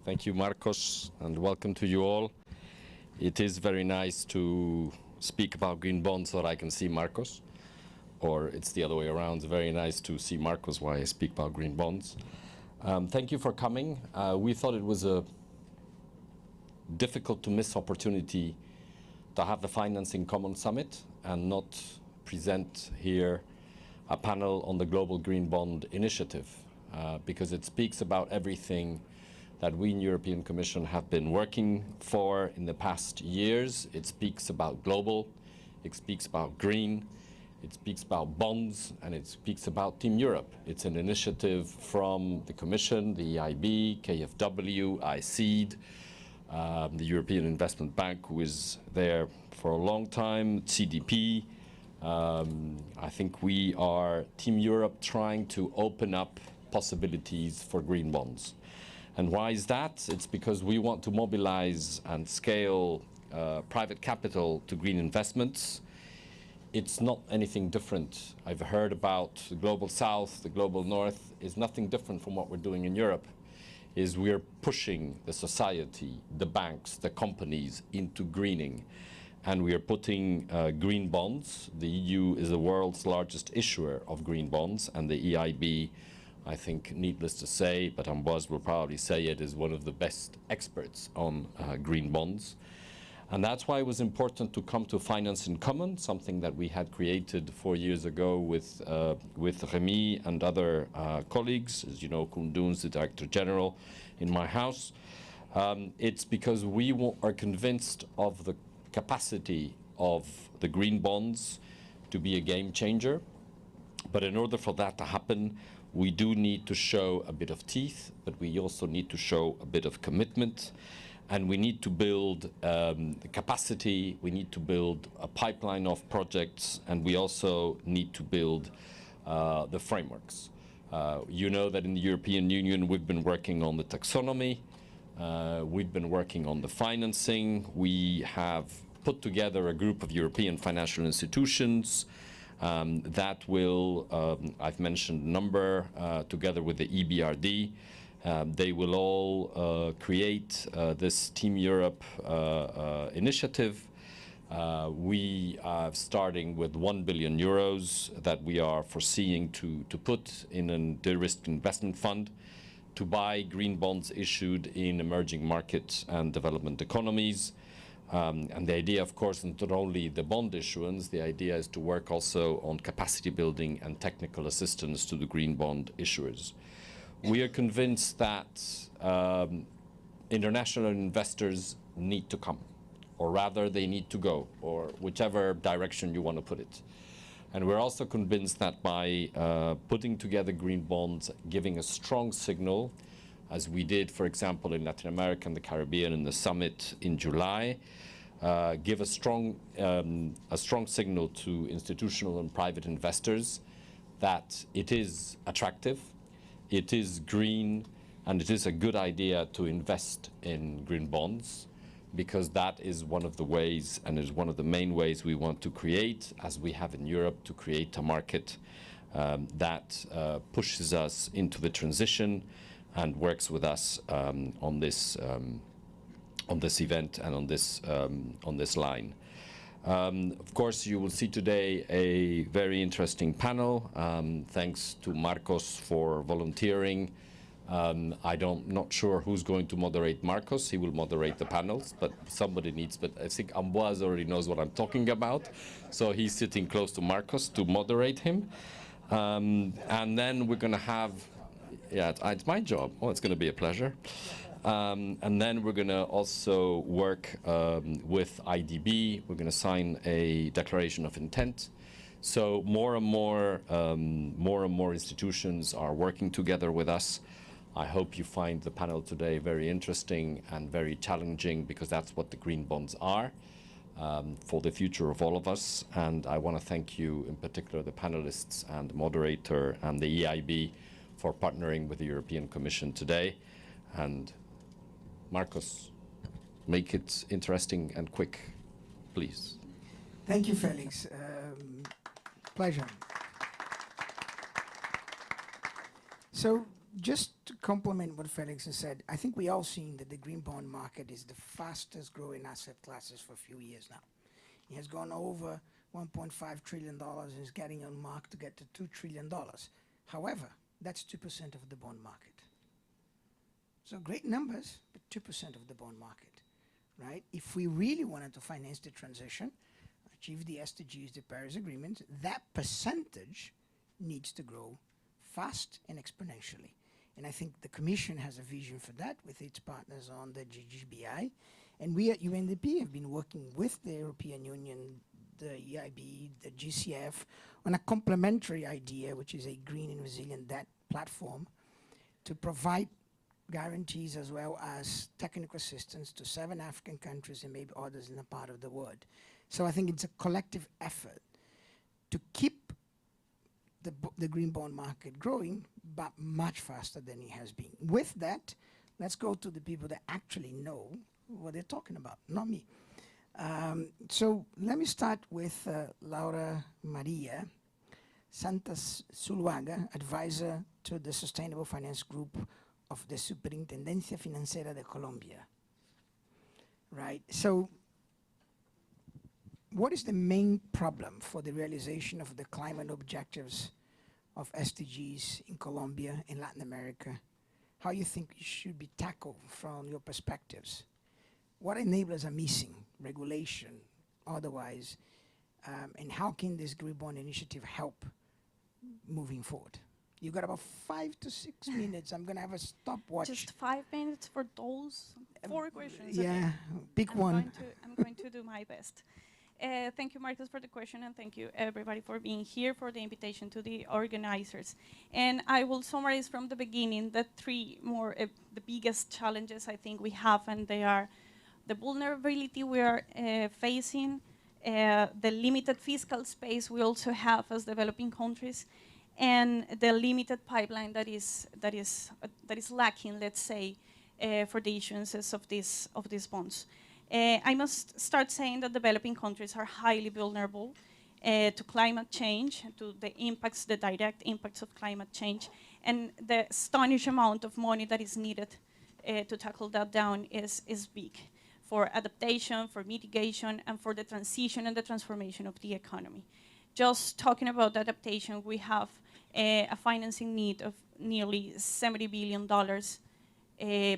Thank you, Marcos, and welcome to you all. It is very nice to speak about green bonds so that I can see Marcos, or it's the other way around. It's very nice to see Marcos while I speak about green bonds. Thank you for coming. We thought it was a difficult to miss opportunity to have the Financing Common Summit and not present here a panel on the Global Green Bond Initiative, because it speaks about everything that we in European Commission have been working for in the past years. It speaks about global, it speaks about green, it speaks about bonds, and it speaks about Team Europe. It's an initiative from the Commission, the EIB, KfW, ICED, the European Investment Bank, who is there for a long time, CDP. I think we are Team Europe trying to open up possibilities for green bonds. And why is that? It's because we want to mobilize and scale private capital to green investments. It's not anything different. I've heard about the Global South, the Global North. Is nothing different from what we're doing in Europe. Is we're pushing the society, the banks, the companies into greening. And we are putting green bonds. The EU is the world's largest issuer of green bonds, and the EIB, I think, needless to say, but Ambroise will probably say it, is one of the best experts on green bonds. And that's why it was important to come to Finance in Common, something that we had created 4 years ago with Remy and other colleagues. As you know, Koen Doens, the Director General in my house. It's because we are convinced of the capacity of the green bonds to be a game changer. But in order for that to happen, we do need to show a bit of teeth, but we also need to show a bit of commitment. And we need to build the capacity, we need to build a pipeline of projects, and we also need to build the frameworks. You know that in the European Union we've been working on the taxonomy, we've been working on the financing, we have put together a group of European financial institutions that will, I've mentioned a number, together with the EBRD. They will all create this Team Europe initiative. We are starting with 1 billion euros that we are foreseeing to put in a de-risked investment fund to buy green bonds issued in emerging markets and development economies. And the idea, of course, is not only the bond issuance, the idea is to work also on capacity building and technical assistance to the green bond issuers. We are convinced that international investors need to come, or rather they need to go, or whichever direction you want to put it. And we're also convinced that by putting together green bonds, giving a strong signal, as we did, for example, in Latin America and the Caribbean in the summit in July, give a strong signal to institutional and private investors that it is attractive, it is green, and it is a good idea to invest in green bonds, because that is one of the ways, and is one of the main ways we want to create, as we have in Europe, to create a market that pushes us into the transition and works with us on this event and on this line. Of course, you will see today a very interesting panel. Thanks to Marcos for volunteering. I'm not sure who's going to moderate Marcos. He will moderate the panels, but somebody needs. But I think Ambroise already knows what I'm talking about, so he's sitting close to Marcos to moderate him. And then we're going to have. Yeah, it's my job. Oh, it's going to be a pleasure. And then we're going to also work with IDB. We're going to sign a declaration of intent. So more and more institutions are working together with us. I hope you find the panel today very interesting and very challenging, because that's what the green bonds are for the future of all of us. And I want to thank you, in particular, the panelists and the moderator and the EIB, for partnering with the European Commission today. And Marcos, make it interesting and quick, please. Thank you, Felix. Pleasure. So just to complement what Felix has said, I think we all seen that the green bond market is the fastest growing asset classes for a few years now. It has gone over $1.5 trillion and is getting on mark to get to $2 trillion. However, that's 2% of the bond market. So great numbers, but 2% of the bond market, right? If we really wanted to finance the transition, achieve the SDGs, the Paris Agreement, that percentage needs to grow fast and exponentially. And I think the Commission has a vision for that with its partners on the GGBI. And we at UNDP have been working with the European Union, the EIB, the GCF, on a complementary idea, which is a green and resilient debt platform to provide guarantees as well as technical assistance to 7 African countries and maybe others in a part of the world. So I think it's a collective effort to keep the green bond market growing, but much faster than it has been. With that, let's go to the people that actually know what they're talking about, not me. So let me start with Laura Maria Santos Zuluaga, advisor to the Sustainable Finance Group of the Superintendencia Financiera de Colombia. Right, so what is the main problem for the realization of the climate objectives of SDGs in Colombia and Latin America? How you think it should be tackled from your perspectives? What enablers are missing, regulation, otherwise, and how can this Green Bond Initiative help moving forward? You got about 5 to 6 minutes. I'm gonna have a stopwatch. Just 5 minutes for those 4 questions. Yeah, okay. pick one. I'm going to do my best. Thank you, Marcus, for the question, and thank you, everybody, for being here, for the invitation to the organizers. And I will summarize from the beginning the 3 more, the biggest challenges I think we have, and they are the vulnerability we are facing, the limited fiscal space we also have as developing countries, and the limited pipeline that is lacking, let's say, for the issuances of these bonds. I must start saying that developing countries are highly vulnerable to climate change, to the impacts, the direct impacts of climate change, and the astonishing amount of money that is needed to tackle that down is big for adaptation, for mitigation, and for the transition and the transformation of the economy. Just talking about adaptation, we have a financing need of nearly $70 billion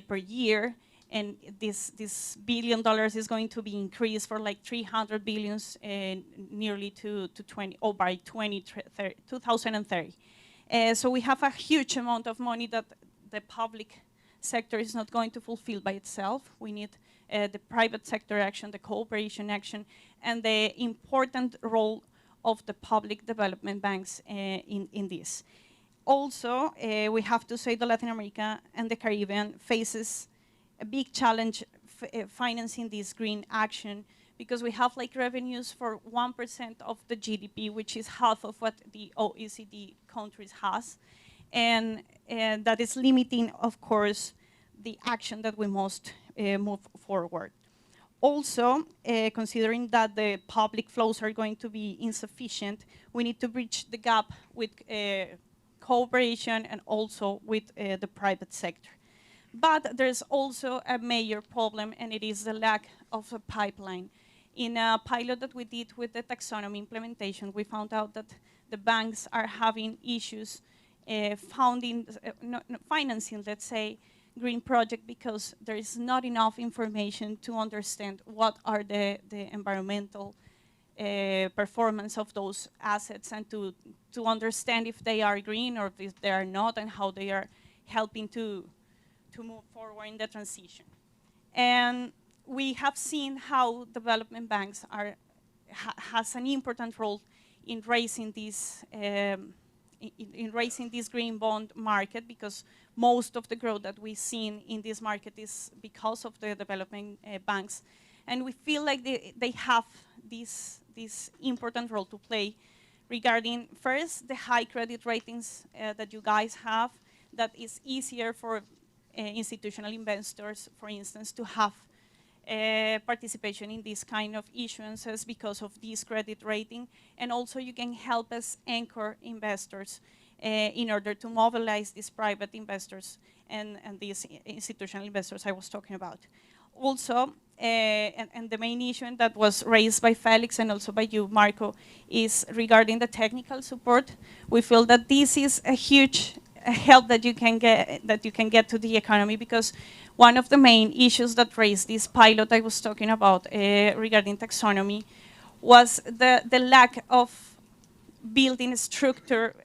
per year, and this $1 billion is going to be increased for like 300 billions nearly by 2030. So we have a huge amount of money that the public sector is not going to fulfill by itself. We need the private sector action, the cooperation action, and the important role of the public development banks in this. Also, we have to say that Latin America and the Caribbean faces a big challenge financing this green action, because we have like revenues for 1% of the GDP, which is half of what the OECD countries has, and that is limiting, of course, the action that we must move forward. Also, considering that the public flows are going to be insufficient, we need to bridge the gap with cooperation and also with the private sector. But there's also a major problem, and it is the lack of a pipeline. In a pilot that we did with the taxonomy implementation, we found out that the banks are having issues financing, let's say, green project, because there is not enough information to understand what are the environmental performance of those assets, and to understand if they are green or if they are not, and how they are helping to move forward in the transition. And we have seen how development banks has an important role in raising this green bond market, because most of the growth that we've seen in this market is because of the development banks. And we feel like they have this important role to play regarding, first, the high credit ratings that you guys have, that is easier for institutional investors, for instance, to have participation in this kind of issuances because of this credit rating. And also you can help us anchor investors in order to mobilize these private investors and these institutional investors I was talking about. Also, and the main issue that was raised by Felix and also by you, Marco, is regarding the technical support. We feel that this is a huge help that you can get to the economy, because one of the main issues that raised this pilot I was talking about regarding taxonomy was the lack of building structure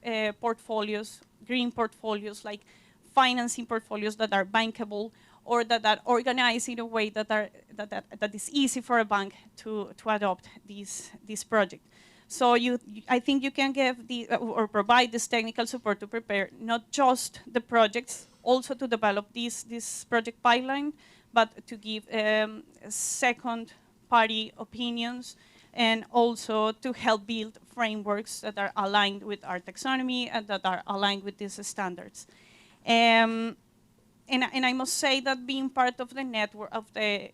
portfolios, green portfolios, like financing portfolios that are bankable or that are organized in a way that is easy for a bank to adopt this project. So I think you can give or provide this technical support to prepare not just the projects, also to develop this project pipeline, but to give second-party opinions, and also to help build frameworks that are aligned with our taxonomy and that are aligned with these standards. And I must say that being part of the network of the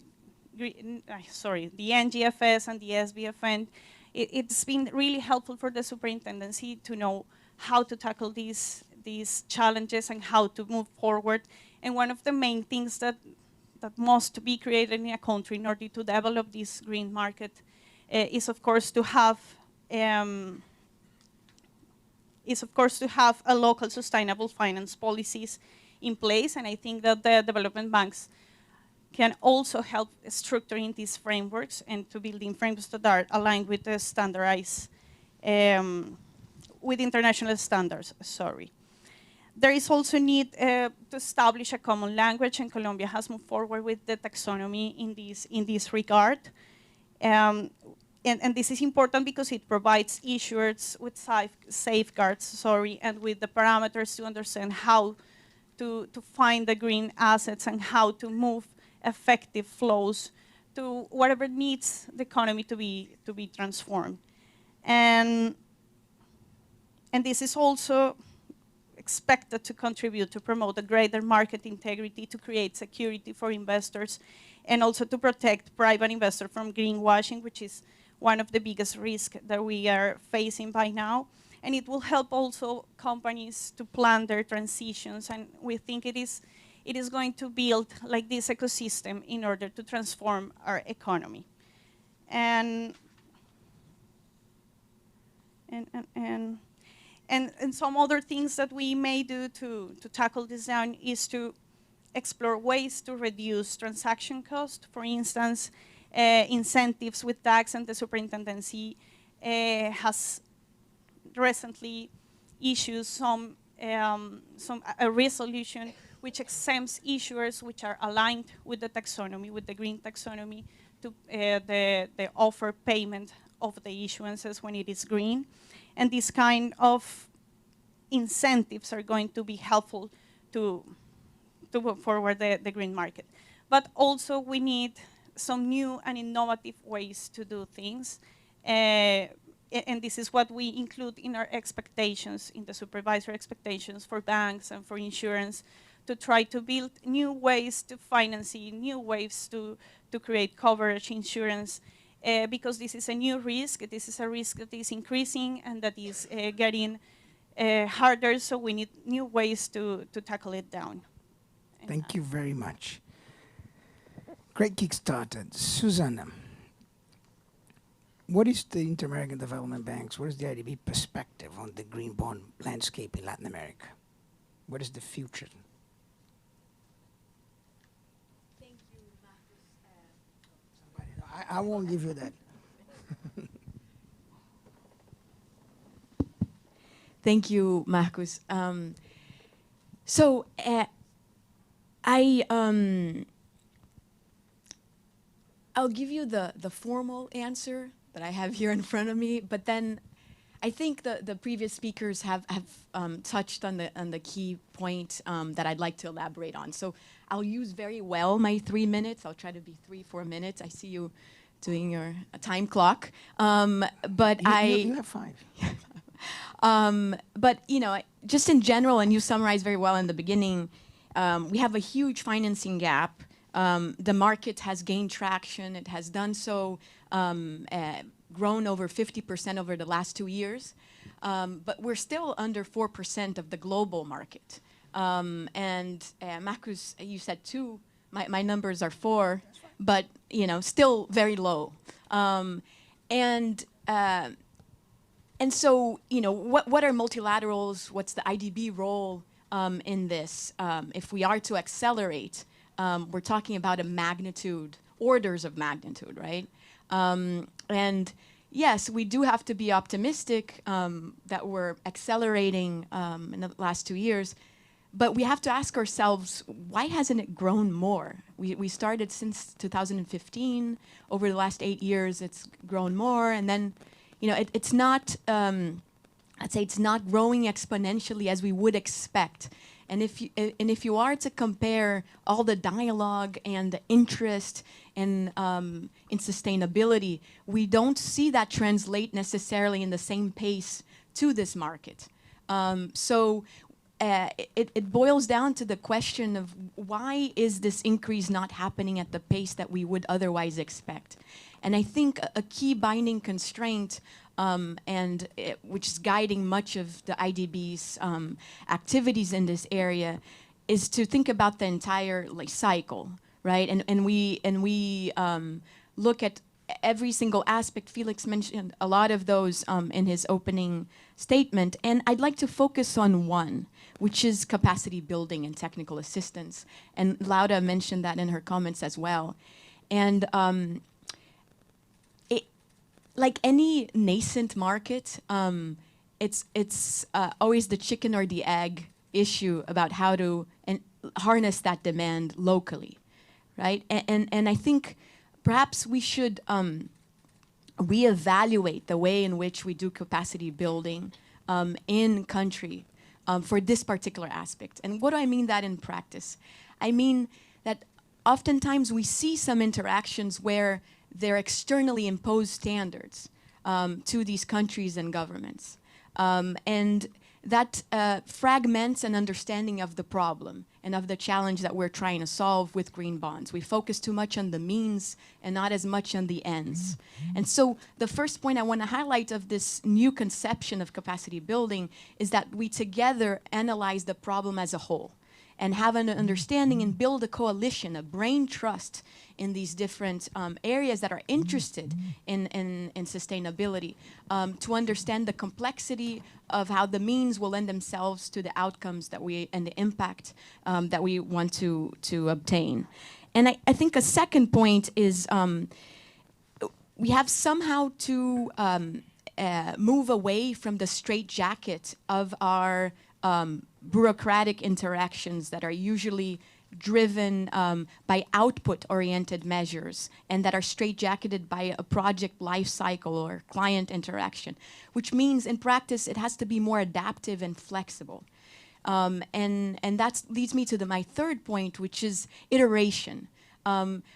NGFS and the SBFN, it's been really helpful for the superintendency to know how to tackle these challenges and how to move forward. And one of the main things that must be created in a country in order to develop this green market is of course to have a local sustainable finance policies in place. And I think that the development banks can also help structuring these frameworks and to building frameworks that are aligned with the standardized, with international standards, sorry. There is also need to establish a common language, and Colombia has moved forward with the taxonomy in this regard. And this is important because it provides issuers with safeguards, and with the parameters to understand how to find the green assets and how to move effective flows to whatever needs the economy to be transformed. And this is also expected to contribute to promote a greater market integrity, to create security for investors, and also to protect private investors from greenwashing, which is one of the biggest risks that we are facing by now. And it will help also companies to plan their transitions, and we think it is going to build like this ecosystem in order to transform our economy. And some other things that we may do to tackle this down is to explore ways to reduce transaction cost. For instance, incentives with tax, and the superintendency has recently issued a resolution which exempts issuers which are aligned with the taxonomy, with the green taxonomy, to the offer payment of the issuances when it is green. And these kind of incentives are going to be helpful to move forward the green market. But also we need some new and innovative ways to do things. And this is what we include in our expectations, in the supervisory expectations for banks and for insurance, to try to build new ways to financing, new ways to create coverage insurance, because this is a new risk. This is a risk that is increasing and that is getting harder, so we need new ways to tackle it down. Thank you very much. Great kickstarter. Susanna, what is the Inter-American Development Banks, what is the IDB perspective on the green bond landscape in Latin America? What is the future? Thank you, Marcus. I won't give you that. Thank you, Marcus. I'll give you the formal answer that I have here in front of me, but then I think the previous speakers have touched on the key point that I'd like to elaborate on. So I'll use very well my 3 minutes. I'll try to be 3-4 minutes. I see you doing your time clock, but you have 5. But you know, just in general, and you summarized very well in the beginning, we have a huge financing gap. The market has gained traction. It has done so, grown over 50% over the last 2 years. but we're still under 4% of the global market. Marcus, you said 2. My numbers are 4, but still very low. And so, what are multilaterals? What's the IDB role in this? If we are to accelerate, we're talking about a magnitude, orders of magnitude, right? And yes, we do have to be optimistic that we're accelerating in the last 2 years, but we have to ask ourselves, why hasn't it grown more? We started since 2015. Over the last 8 years, it's grown more, and then, it's not, I'd say it's not growing exponentially as we would expect. And if you are to compare all the dialogue and the interest in sustainability, we don't see that translate necessarily in the same pace to this market. So it boils down to the question of why is this increase not happening at the pace that we would otherwise expect? And I think a key binding constraint which is guiding much of the IDB's activities in this area is to think about the entire cycle, right? And we look at every single aspect. Felix mentioned a lot of those in his opening statement, and I'd like to focus on one, which is capacity building and technical assistance. And Laura mentioned that in her comments as well. And like any nascent market, it's always the chicken or the egg issue about how to harness that demand locally, right? And I think perhaps we should reevaluate the way in which we do capacity building in country for this particular aspect. And what do I mean that in practice? I mean that oftentimes we see some interactions where they're externally imposed standards to these countries and governments. And that fragments an understanding of the problem and of the challenge that we're trying to solve with green bonds. We focus too much on the means and not as much on the ends. And so the first point I want to highlight of this new conception of capacity building is that we together analyze the problem as a whole and have an understanding and build a coalition, a brain trust in these different areas that are interested in sustainability, to understand the complexity of how the means will lend themselves to the outcomes that and the impact that we want to obtain. And I think a second point is we have somehow to move away from the straitjacket of our bureaucratic interactions that are usually driven by output-oriented measures and that are straitjacketed by a project life cycle or client interaction, which means in practice it has to be more adaptive and flexible. And that leads me to my third point, which is iteration.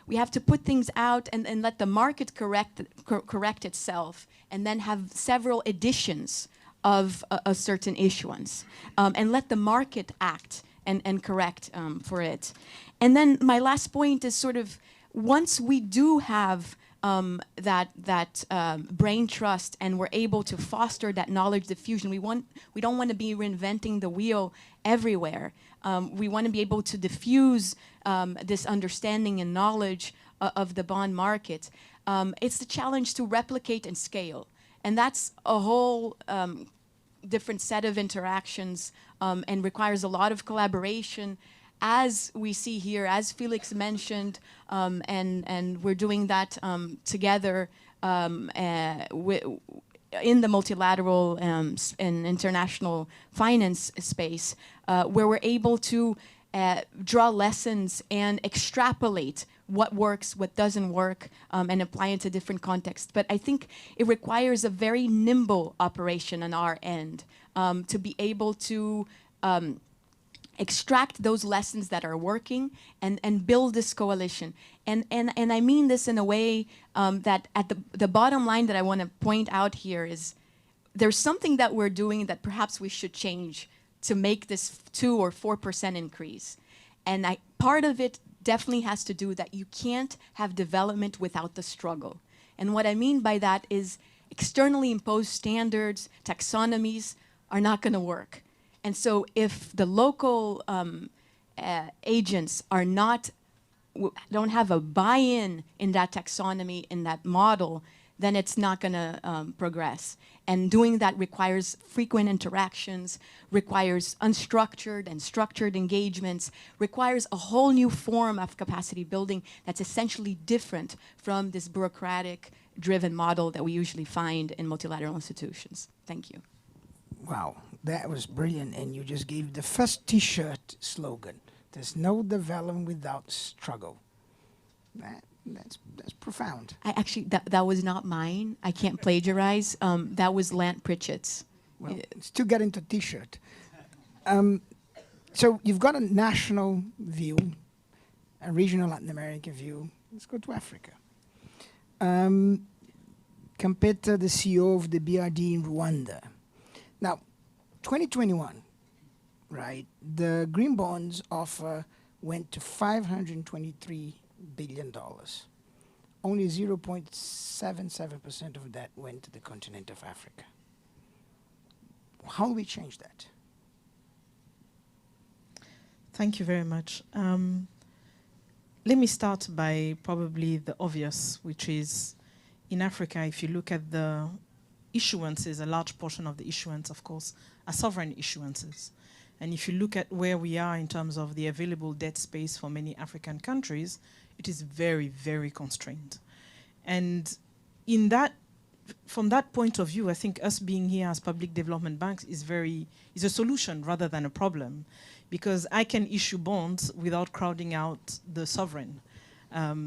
We have to put things out and let the market correct itself and then have several editions of a certain issuance and let the market act and correct for it. And then my last point is sort of once we do have that brain trust and we're able to foster that knowledge diffusion, we don't want to be reinventing the wheel everywhere. We want to be able to diffuse this understanding and knowledge of the bond market. It's the challenge to replicate and scale. And that's a whole different set of interactions and requires a lot of collaboration, as we see here, as Felix mentioned, and we're doing that together in the multilateral and international finance space, where we're able to draw lessons and extrapolate what works, what doesn't work, and apply it to different contexts. But I think it requires a very nimble operation on our end to be able to extract those lessons that are working and build this coalition. And I mean this in a way that at the bottom line that I want to point out here is there's something that we're doing that perhaps we should change to make this 2 or 4% increase. And part of it definitely has to do that you can't have development without the struggle. And what I mean by that is externally imposed standards, taxonomies are not going to work. And so if the local agents are not, don't have a buy-in in that taxonomy, in that model, then it's not going to progress. And doing that requires frequent interactions, requires unstructured and structured engagements, requires a whole new form of capacity building that's essentially different from this bureaucratic-driven model that we usually find in multilateral institutions. Thank you. Wow, that was brilliant, and you just gave the first T-shirt slogan. There's no development without struggle. That's profound. I actually, that was not mine. I can't plagiarize. That was Lant Pritchett's. Well, still get into T-shirt. So you've got a national view, a regional Latin American view. Let's go to Africa. Campetta, the CEO of the BRD in Rwanda. Now, 2021, right, the green bonds offer went to $523 billion. Only 0.77% of that went to the continent of Africa. How do we change that? Thank you very much. Let me start by probably the obvious, which is in Africa, if you look at the issuances, a large portion of the issuance, of course, are sovereign issuances. And if you look at where we are in terms of the available debt space for many African countries, it is very, very constrained. And in that, from that point of view, I think us being here as public development banks is a solution rather than a problem, because I can issue bonds without crowding out the sovereign.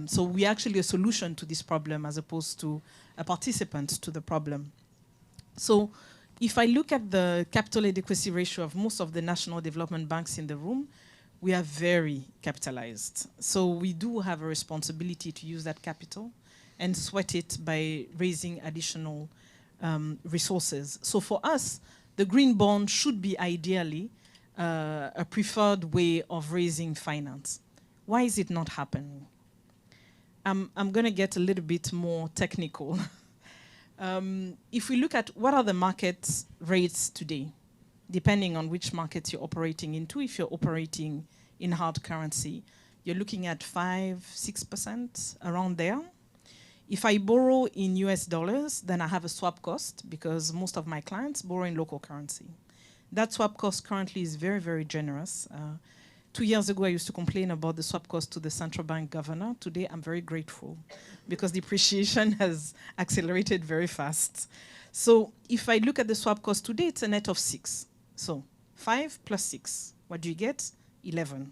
So we're actually a solution to this problem as opposed to a participant to the problem. So if I look at the capital adequacy ratio of most of the national development banks in the room, we are very capitalized. So we do have a responsibility to use that capital and sweat it by raising additional resources. So for us, the green bond should be ideally a preferred way of raising finance. Why is it not happening? I'm going to get a little bit more technical. If we look at what are the market rates today, depending on which markets you're operating into, if you're operating in hard currency, you're looking at 5–6%, around there. If I borrow in US dollars, then I have a swap cost because most of my clients borrow in local currency. That swap cost currently is very, very generous. 2 years ago, I used to complain about the swap cost to the central bank governor. Today, I'm very grateful because depreciation has accelerated very fast. So if I look at the swap cost today, it's a net of 6. So 5 plus 6, what do you get? 11.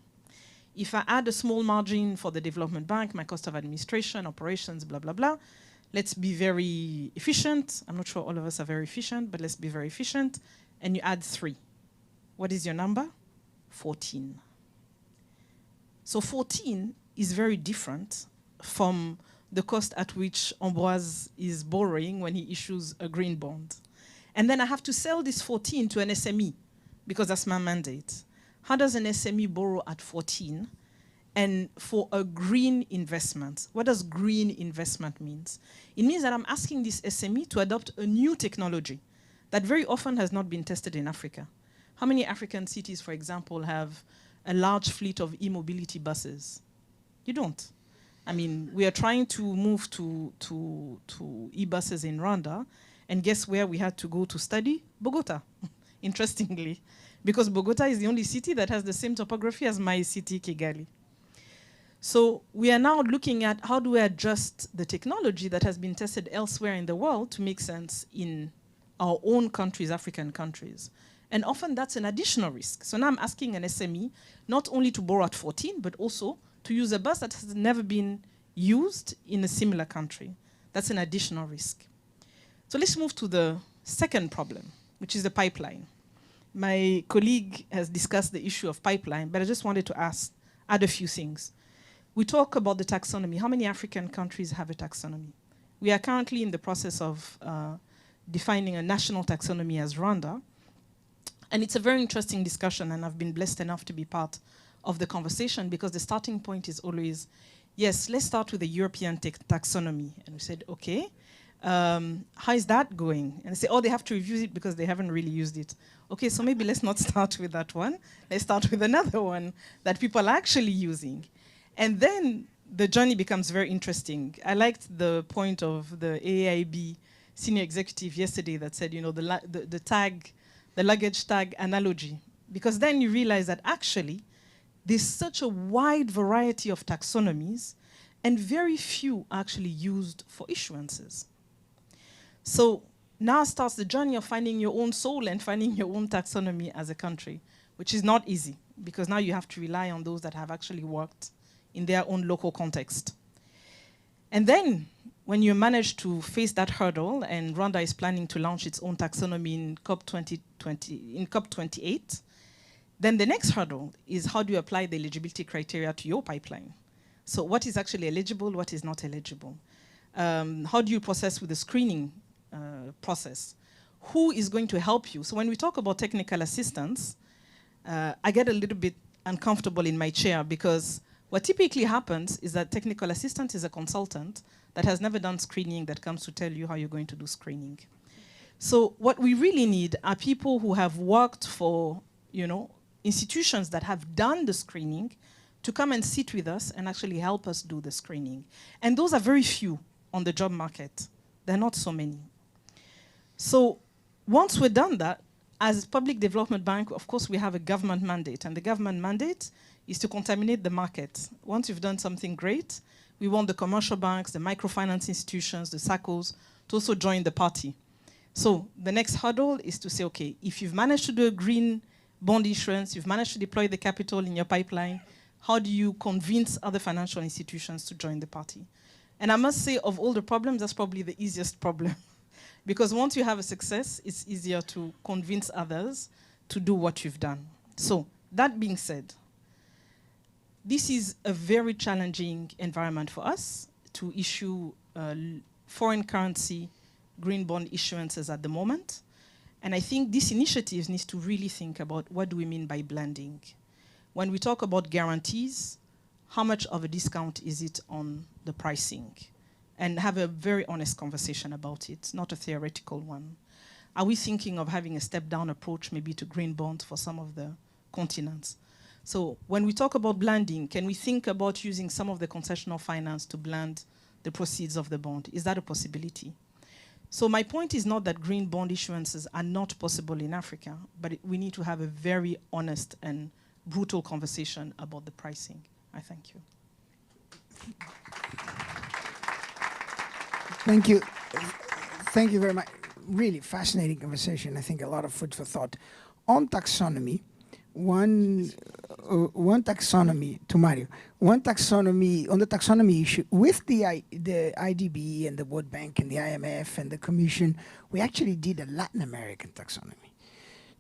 If I add a small margin for the development bank, my cost of administration, operations, blah, blah, blah, let's be very efficient. I'm not sure all of us are very efficient, but let's be very efficient. And you add 3. What is your number? 14. So 14 is very different from the cost at which Ambroise is borrowing when he issues a green bond. And then I have to sell this 14 to an SME because that's my mandate. How does an SME borrow at 14 and for a green investment? What does green investment mean? It means that I'm asking this SME to adopt a new technology that very often has not been tested in Africa. How many African cities, for example, have a large fleet of e-mobility buses? You don't. I mean, we are trying to move to e-buses in Rwanda, and guess where we had to go to study? Bogota, interestingly, because Bogota is the only city that has the same topography as my city, Kigali. So we are now looking at how do we adjust the technology that has been tested elsewhere in the world to make sense in our own countries, African countries. And often that's an additional risk. So now I'm asking an SME not only to borrow at 14, but also to use a bus that has never been used in a similar country. That's an additional risk. So let's move to the second problem, which is the pipeline. My colleague has discussed the issue of pipeline, but I just wanted to add a few things. We talk about the taxonomy. How many African countries have a taxonomy? We are currently in the process of defining a national taxonomy as Rwanda. And it's a very interesting discussion, and I've been blessed enough to be part of the conversation because the starting point is always, yes, let's start with the European taxonomy. And we said, okay, How is that going? And say, oh, they have to review it because they haven't really used it. Okay, so maybe let's not start with that one. Let's start with another one that people are actually using. And then the journey becomes very interesting. I liked the point of the AIB senior executive yesterday that said, you know, the luggage tag analogy. Because then you realize that actually there's such a wide variety of taxonomies and very few are actually used for issuances. So now starts the journey of finding your own soul and finding your own taxonomy as a country, which is not easy because now you have to rely on those that have actually worked in their own local context. And then when you manage to face that hurdle, and Rwanda is planning to launch its own taxonomy in COP28, then the next hurdle is how do you apply the eligibility criteria to your pipeline? So what is actually eligible, what is not eligible? How do you process with the screening process? Who is going to help you? So when we talk about technical assistance, I get a little bit uncomfortable in my chair because what typically happens is that technical assistant is a consultant that has never done screening that comes to tell you how you're going to do screening. So what we really need are people who have worked for, you know, institutions that have done the screening to come and sit with us and actually help us do the screening. And those are very few on the job market. There are not so many. So once we're done that, as Public Development Bank, of course, we have a government mandate, and the government mandate is to contaminate the market. Once you've done something great, we want the commercial banks, the microfinance institutions, the SACCOs to also join the party. So the next hurdle is to say, okay, if you've managed to do a green bond issuance, you've managed to deploy the capital in your pipeline, how do you convince other financial institutions to join the party? And I must say, of all the problems, that's probably the easiest problem. Because once you have a success, it's easier to convince others to do what you've done. So that being said, this is a very challenging environment for us to issue foreign currency green bond issuances at the moment. And I think this initiative needs to really think about what do we mean by blending. When we talk about guarantees, how much of a discount is it on the pricing? And have a very honest conversation about it, not a theoretical one. Are we thinking of having a step-down approach maybe to green bonds for some of the continents? So when we talk about blending, can we think about using some of the concessional finance to blend the proceeds of the bond? Is that a possibility? So my point is not that green bond issuances are not possible in Africa, but we need to have a very honest and brutal conversation about the pricing. I thank you. Thank you. Thank you very much. Really fascinating conversation. I think a lot of food for thought. On taxonomy, one taxonomy, to Mario, on the taxonomy issue, with the IDB and the World Bank and the IMF and the Commission, we actually did a Latin American taxonomy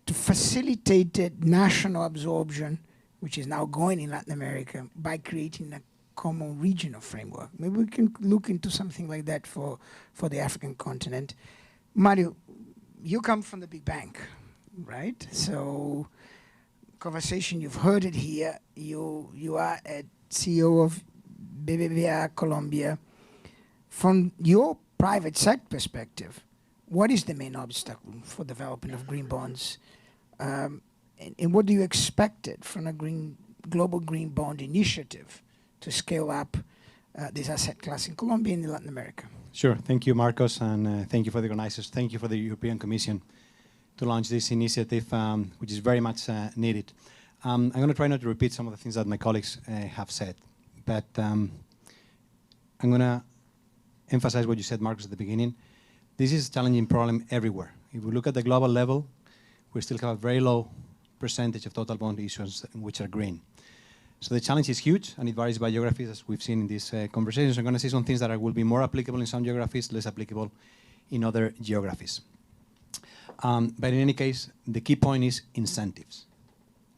to facilitate national absorption, which is now going in Latin America, by creating a common regional framework. Maybe we can look into something like that for the African continent. Mario, you come from the big bank, right? So conversation, you've heard it here. You are a CEO of BBVA Colombia. From your private sector perspective, what is the main obstacle for development of green bonds? And what do you expect from a global green bond initiative to scale up this asset class in Colombia and in Latin America? Sure. Thank you, Marcos, and thank you for the organizers. Thank you for the European Commission to launch this initiative, which is very much needed. I'm going to try not to repeat some of the things that my colleagues have said, but I'm going to emphasize what you said, Marcos, at the beginning. This is a challenging problem everywhere. If we look at the global level, we still have a very low percentage of total bond issuance which are green. So the challenge is huge, and it varies by geographies, as we've seen in these conversations. I'm going to say some things that will be more applicable in some geographies, less applicable in other geographies. But in any case, the key point is incentives.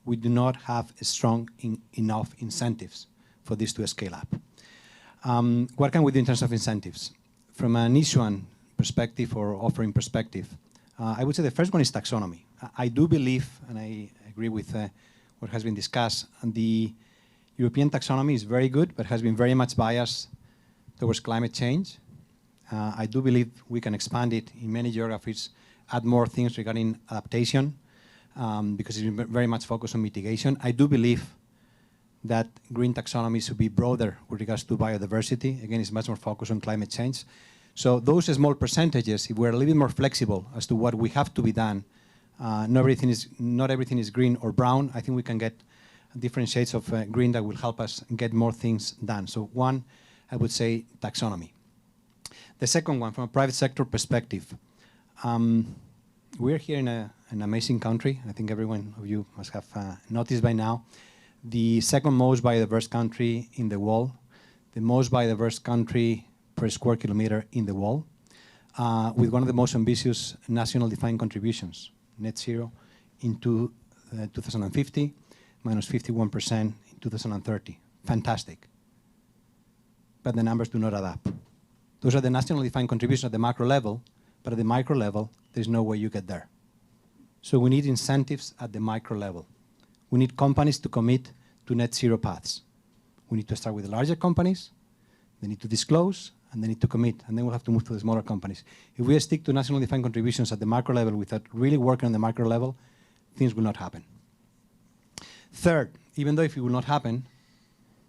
We do not have strong enough incentives for this to scale up. What can we do in terms of incentives? From an issuance perspective or offering perspective, I would say the first one is taxonomy. I do believe, and I agree with what has been discussed, and the European taxonomy is very good, but has been very much biased towards climate change I do believe we can expand it in many geographies, add more things regarding adaptation, because it's very much focused on mitigation. I do believe that green taxonomy should be broader with regards to biodiversity. Again, it's much more focused on climate change. So those small percentages, if we're a little bit more flexible as to what we have to be done, not everything is green or brown. I think we can get different shades of green that will help us get more things done. So one, I would say taxonomy. The second one, from a private sector perspective, we're here in an amazing country. I think every one of you must have noticed by now. The second most biodiverse country in the world, the most biodiverse country per square kilometer in the world, with one of the most ambitious national defined contributions, net zero in 2050, minus 51% in 2030. Fantastic. But the numbers do not add up. Those are the national defined contributions at the macro level, but at the micro level, there's no way you get there. So we need incentives at the micro level. We need companies to commit to net zero paths. We need to start with the larger companies, they need to disclose, and they need to commit, and then we'll have to move to the smaller companies. If we stick to national defined contributions at the macro level without really working on the micro level, things will not happen. Third, even though if it will not happen,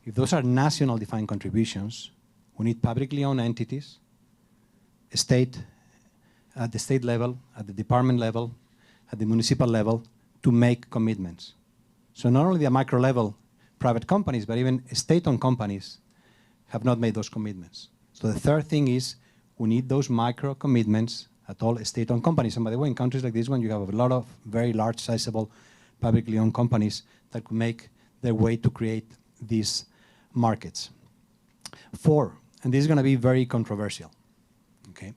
if those are national defined contributions, we need publicly owned entities, at the state level, at the department level, at the municipal level, to make commitments. So not only the micro level private companies, but even state-owned companies have not made those commitments. So the third thing is we need those micro commitments at all state-owned companies. And by the way, in countries like this one, you have a lot of very large, sizable, publicly owned companies that could make their way to create these markets. Four, and this is going to be very controversial, okay?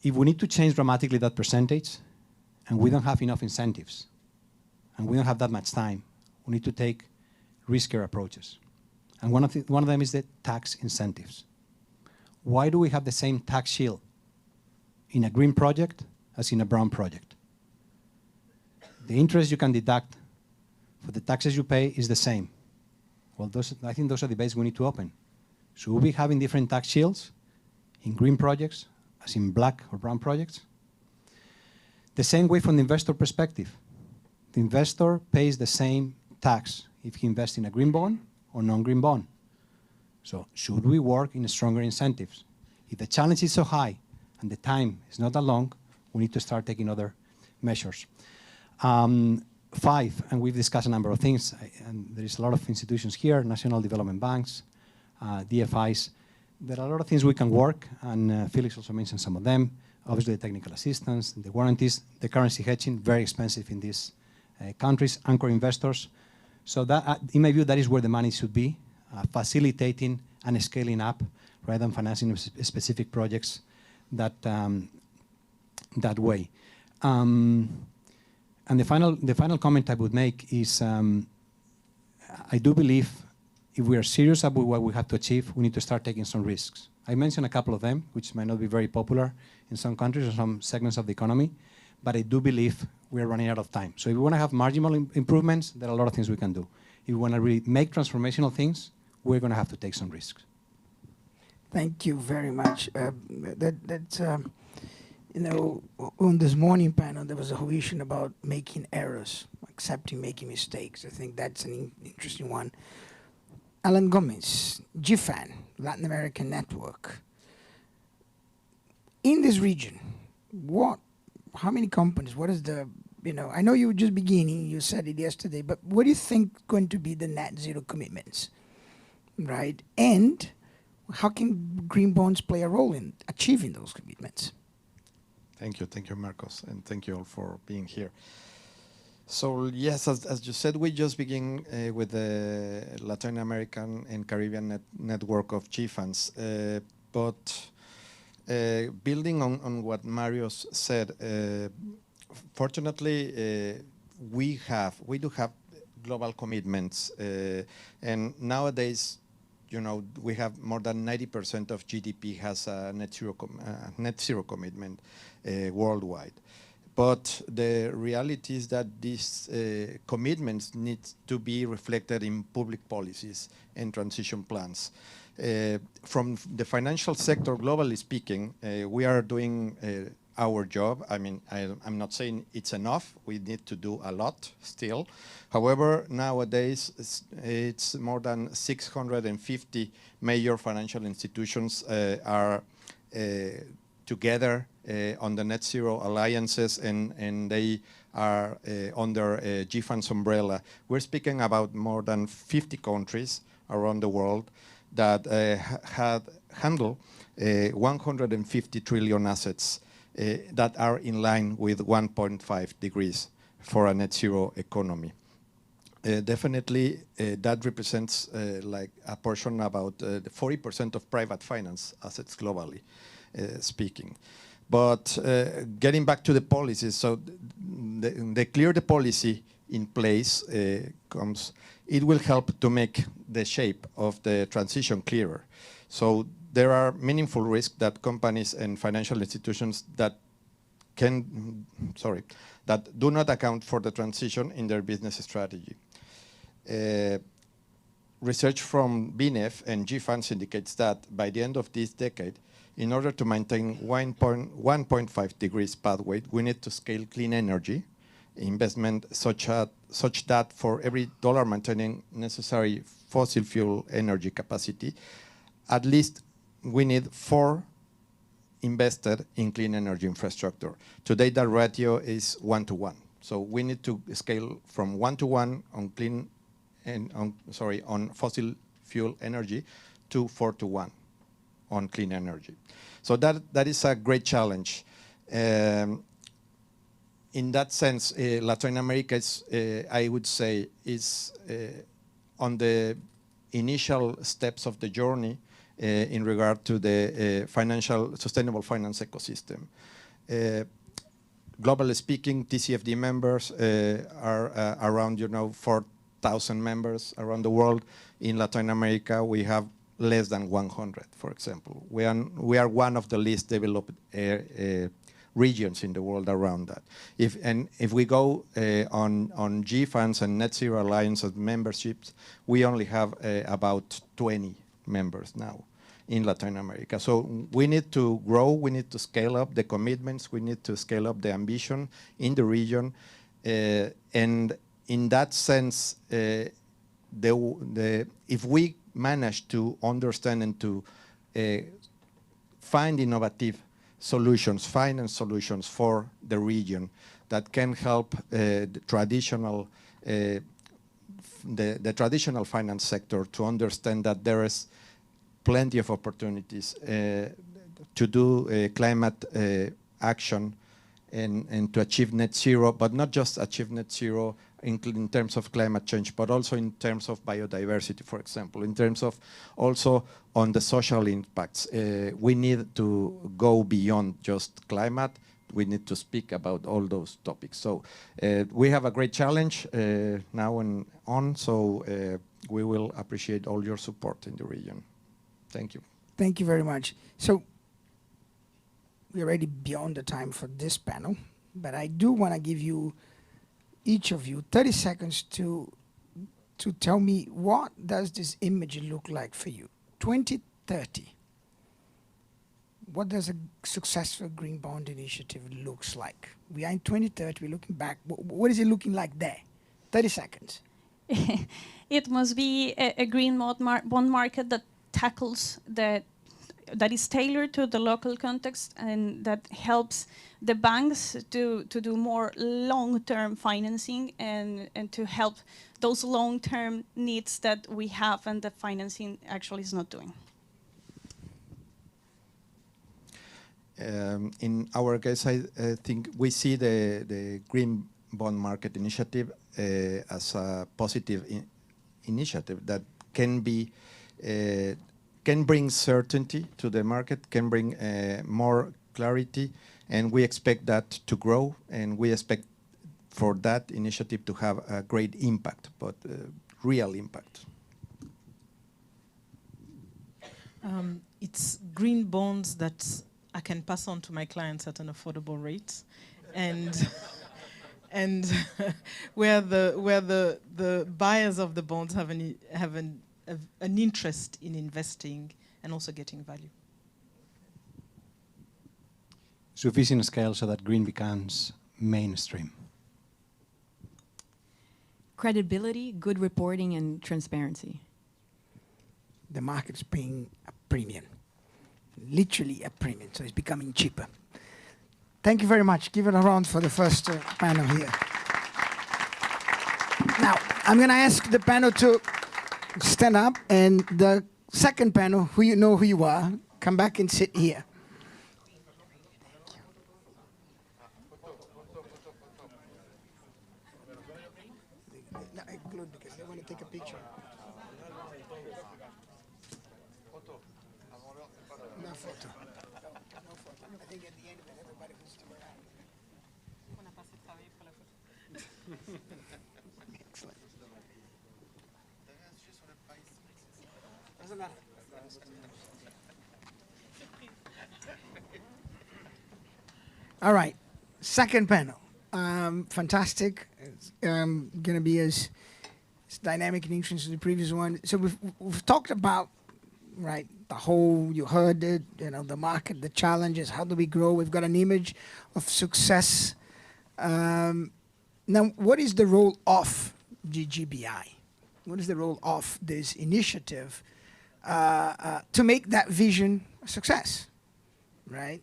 If we need to change dramatically that percentage, and we don't have enough incentives, and we don't have that much time, we need to take riskier approaches. And one of them is the tax incentives. Why do we have the same tax shield in a green project as in a brown project? The interest you can deduct for the taxes you pay is the same. Well, I think those are debates we need to open. Should we be having different tax shields in green projects as in black or brown projects? The same way from the investor perspective. The investor pays the same tax if he invests in a green bond or non-green bond. So should we work in stronger incentives? If the challenge is so high and the time is not that long, we need to start taking other measures. Five, and we've discussed a number of things, and there is a lot of institutions here, national development banks, DFIs. There are a lot of things we can work, and Felix also mentioned some of them. Obviously, the technical assistance, the warranties, the currency hedging, very expensive in these countries, anchor investors. So that, in my view, that is where the money should be, facilitating and scaling up rather than financing specific projects that way. And the final comment I would make is I do believe if we are serious about what we have to achieve, we need to start taking some risks. I mentioned a couple of them, which might not be very popular in some countries or some segments of the economy, but I do believe we're running out of time. So if we want to have marginal improvements, there are a lot of things we can do. If we want to really make transformational things, we're going to have to take some risks. Thank you very much. You know, on this morning panel, there was a whole issue about making errors, accepting making mistakes. I think that's an interesting one. Alan Gomez, GFAN, Latin American Network. In this region, how many companies, what is the, I know you were just beginning, you said it yesterday, but what do you think going to be the net zero commitments, right? And how can green bonds play a role in achieving those commitments? Thank you, Marcos, and thank you all for being here. So yes, as you said, we just begin with the Latin American and Caribbean network of GFANs. But building on what Marios said, fortunately, we do have global commitments, and nowadays, we have more than 90% of GDP has a net zero commitment worldwide. But the reality is that these commitments need to be reflected in public policies and transition plans. From the financial sector, globally speaking, we are doing our job. I mean, I'm not saying it's enough. We need to do a lot still. However, nowadays, it's more than 650 major financial institutions are together on the net zero alliances, and they are under GFAN's umbrella. We're speaking about more than 50 countries around the world that handle 150 trillion assets that are in line with 1.5 degrees for a net zero economy. Definitely, that represents like a portion about 40% of private finance assets globally speaking. But getting back to the policies, so the clear the policy in place comes, it will help to make the shape of the transition clearer. So there are meaningful risks that companies and financial institutions that that do not account for the transition in their business strategy. Research from BNEF and GFANS indicates that by the end of this decade, in order to maintain 1.5 degrees pathway, we need to scale clean energy investment such that for every dollar maintaining necessary fossil fuel energy capacity, at least we need 4 invested in clean energy infrastructure. Today, that ratio is 1 to 1. So we need to scale from 1 to 1 on clean and on fossil fuel energy to 4 to 1 on clean energy. So that is a great challenge. In that sense, Latin America is, I would say, is on the initial steps of the journey in regard to the sustainable finance ecosystem. Globally speaking, TCFD members are around 4,000 members around the world. In Latin America, we have less than 100, for example. We are one of the least developed regions in the world around that. If we go on GFANS and Net Zero Alliance memberships, we only have about 20 members now in Latin America. So we need to grow, we need to scale up the commitments, we need to scale up the ambition in the region. And in that sense, if we manage to understand and to find innovative solutions, finance solutions for the region that can help the traditional finance sector to understand that there is plenty of opportunities to do climate action and to achieve net zero, but not just achieve net zero in terms of climate change, but also in terms of biodiversity, for example, in terms of also on the social impacts. We need to go beyond just climate. We need to speak about all those topics. So we have a great challenge now and on, so we will appreciate all your support in the region. Thank you. Thank you very much. So we're already beyond the time for this panel, but I do want to give you, each of you, 30 seconds to tell me, what does this image look like for you? 2030. What does a successful green bond initiative looks like? We are in 2030, we're looking back. What is it looking like there? 30 seconds. It must be a green bond market that tackles that is tailored to the local context and that helps the banks to do more long-term financing and to help those long-term needs that we have and the financing actually is not doing. In our case, I think we see the Green Bond Market Initiative as a positive initiative that can be can bring certainty to the market, can bring more clarity, and we expect that to grow, and we expect for that initiative to have a great impact, but real impact. It's green bonds that I can pass on to my clients at an affordable rate, and and where the buyers of the bonds have an an interest in investing and also getting value. Sufficient scale so that green becomes mainstream. Credibility, good reporting, and transparency. The market's paying a premium, literally a premium, so it's becoming cheaper. Thank you very much. Give it a round for the first panel here. Now, I'm going to ask the panel to stand up, and the second panel, who you know who you are, come back and sit here. No, I glued because they want to take a picture. No photo. No photo. I think at the end of it, everybody will still around. Excellent. Doesn't matter. All right, second panel. Fantastic. It's going to be as dynamic and interesting as the previous one. So we've talked about, right, the whole, you heard it, you know, the market, the challenges, how do we grow? We've got an image of success. Now, what is the role of GGBI? What is the role of this initiative to make that vision a success, right?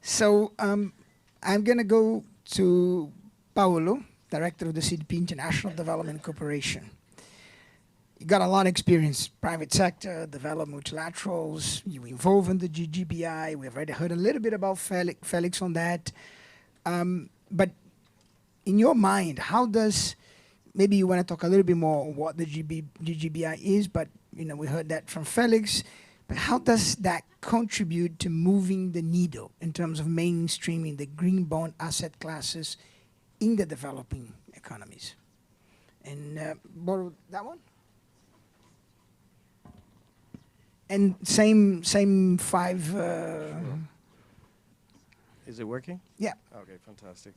So I'm going to go to Paolo, Director of the CDP International Development Corporation. You got a lot of experience, private sector, develop multilaterals, you involve in the GGBI. We've already heard a little bit about Felix on that. But in your mind, how does, maybe you want to talk a little bit more on what the GGBI is, but you know, we heard that from Felix, but how does that contribute to moving the needle in terms of mainstreaming the green bond asset classes in the developing economies? And borrow that one? And same five. Is it working? Yeah. Okay, fantastic.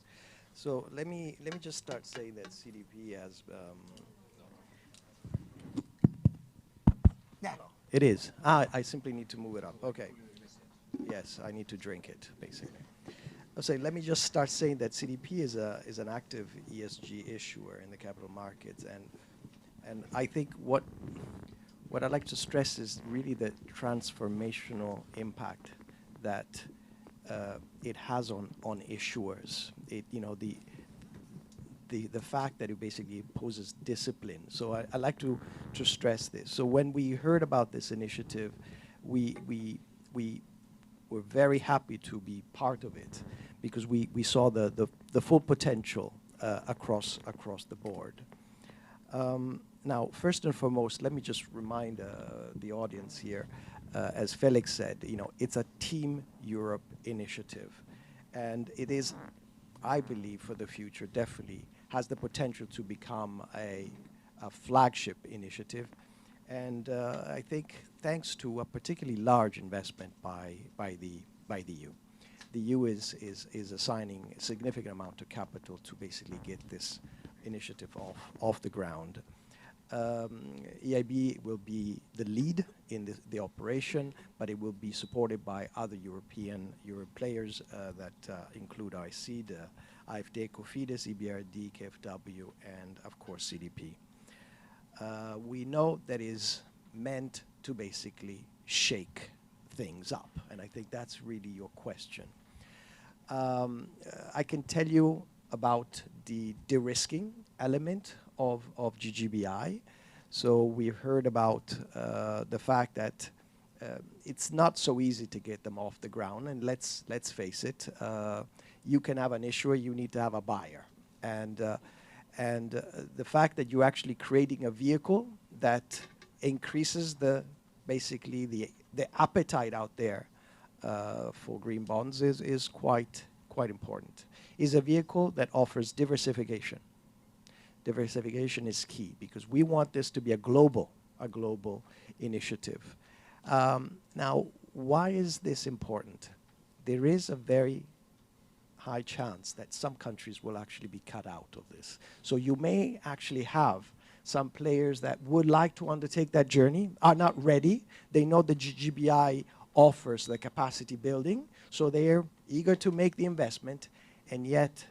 So let me just start saying that CDP has. Yeah. It is. I simply need to move it up. Okay. Yes, I need to drink it basically. I'll say. Let me just start saying that CDP is an active ESG issuer in the capital markets, and I think what I'd like to stress is really the transformational impact that it has on issuers. It, you know, the fact that it basically imposes discipline. So I like to stress this. So when we heard about this initiative, we were very happy to be part of it because we saw the full potential across the board. Now, first and foremost, let me just remind the audience here, as Felix said, you know, it's a Team Europe initiative. And it is, I believe, for the future, definitely has the potential to become a flagship initiative. And I think thanks to a particularly large investment by the EU. The EU is assigning a significant amount of capital to basically get this initiative off the ground. EIB will be the lead in the operation, but it will be supported by other European players that include ICED, AFD, Cofidis, EBRD, KfW, and of course CDP. We know that is meant to basically shake things up, and I think that's really your question. I can tell you about the de-risking element of GGBI. So we've heard about the fact that it's not so easy to get them off the ground, and let's face it, you can have an issuer, you need to have a buyer. And the fact that you're actually creating a vehicle that increases basically the appetite out there for green bonds is quite important. Is a vehicle that offers diversification. Diversification is key because we want this to be a global initiative. Now, why is this important? There is a very high chance that some countries will actually be cut out of this. So you may actually have Some players that would like to undertake that journey are not ready. They know the GGBI offers the capacity building, so they're eager to make the investment, and yet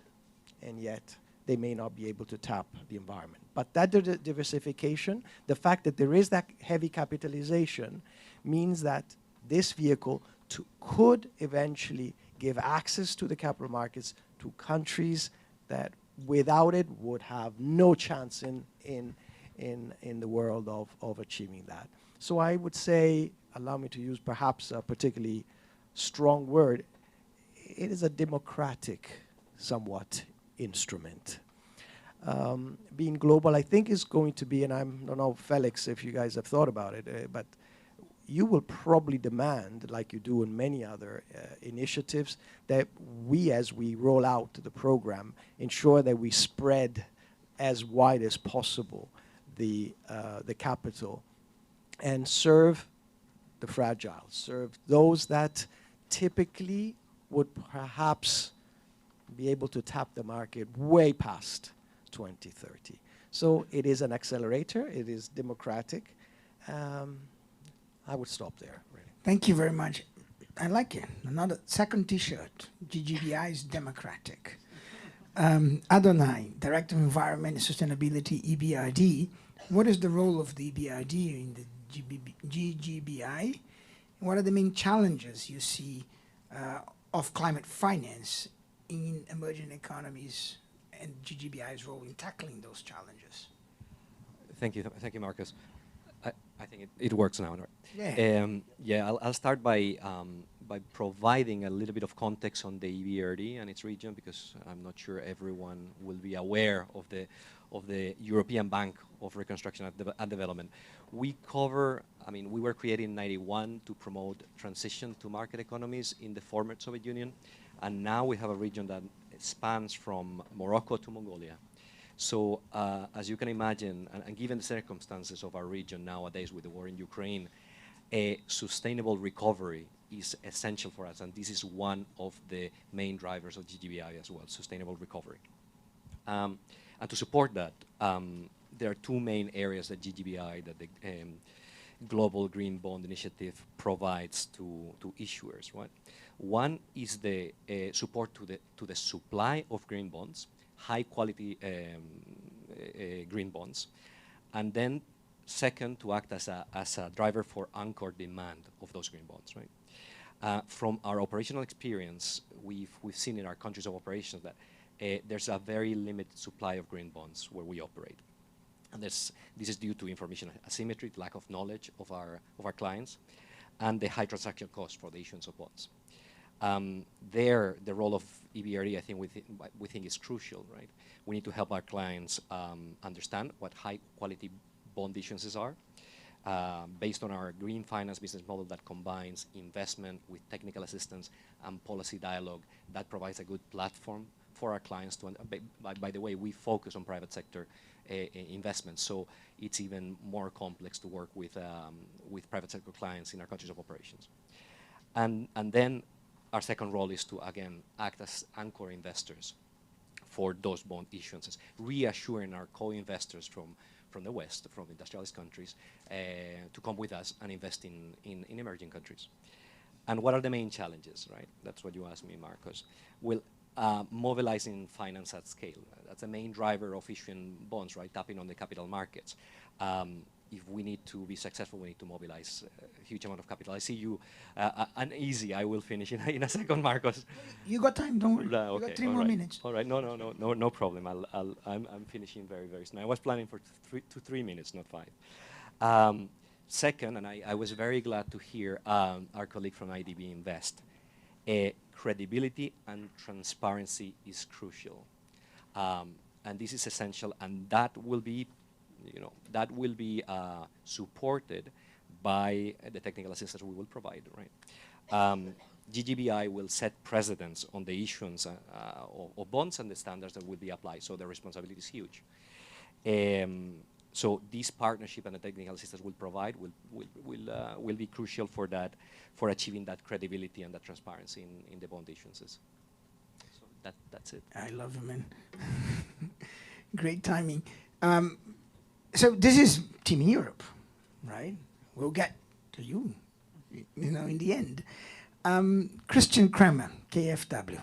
they may not be able to tap the environment. But that diversification, the fact that there is that heavy capitalization, means that this vehicle could eventually give access to the capital markets to countries that without it would have no chance in the world of achieving that. So I would say, allow me to use perhaps a particularly strong word, it is a democratic, somewhat, instrument. Being global, I think, is going to be, and I don't know, Felix, if you guys have thought about it, but you will probably demand, like you do in many other initiatives, that we, as we roll out the program, ensure that we spread as wide as possible the capital and serve the fragile, serve those that typically would perhaps be able to tap the market way past 2030. So it is an accelerator, it is democratic. I would stop there, really. Thank you very much. I like it. Another second T-shirt. GGBI is democratic. Adonai, Director of Environment and Sustainability, EBRD. What is the role of the EBRD in the GGBI? What are the main challenges you see of climate finance in emerging economies and GGBI's role in tackling those challenges? Thank you, Marcus. I think it works now, right? Yeah. Yeah, I'll start by providing a little bit of context on the EBRD and its region, because I'm not sure everyone will be aware of the European Bank of Reconstruction and Development. We cover, we were created in '91 to promote transition to market economies in the former Soviet Union, and now we have a region that spans from Morocco to Mongolia. So as you can imagine, and given the circumstances of our region nowadays with the war in Ukraine, a sustainable recovery is essential for us, and this is one of the main drivers of GGBI as well, sustainable recovery. And to support that, there are two main areas that GGBI, that the Global Green Bond Initiative provides to issuers, right? One is the support to the supply of green bonds, high quality green bonds, and then second, to act as a driver for anchor demand of those green bonds, right? From our operational experience, we've seen in our countries of operations that there's a very limited supply of green bonds where we operate. And this is due to information asymmetry, lack of knowledge of our clients, and the high transaction cost for the issuance of bonds. The role of EBRD, I think we think is crucial, right? We need to help our clients understand what high quality bond issuances are, based on our green finance business model that combines investment with technical assistance and policy dialogue. That provides a good platform for our clients to, by the way, we focus on private sector investments, so it's even more complex to work with private sector clients in our countries of operations. And then our second role is to, again, act as anchor investors for those bond issuances, reassuring our co-investors from the West, from industrialized countries, to come with us and invest in emerging countries. And what are the main challenges, right? That's what you asked me, Marcos. Well, mobilizing finance at scale. That's a main driver of issuing bonds, right? Tapping on the capital markets. If we need to be successful, we need to mobilize a huge amount of capital. I see you uneasy. I will finish in a second, Marcos. You got time, don't worry. Okay, You got 3 all more right. minutes. All right, no problem. I'm finishing very, very soon. I was planning for 3 minutes, not 5. Second, and I was very glad to hear our colleague from IDB Invest. Credibility and transparency is crucial, and this is essential, and that will be, supported by the technical assistance we will provide, right? GGBI will set precedents on the issuance of bonds and the standards that will be applied, so the responsibility is huge. So this partnership and the technical assistance will provide will be crucial for that, for achieving that credibility and that transparency in the bond issuances. So that's it. I love you, man. Great timing. So this is Team Europe, right? We'll get to you, you know, in the end. Christian Kremer, KfW.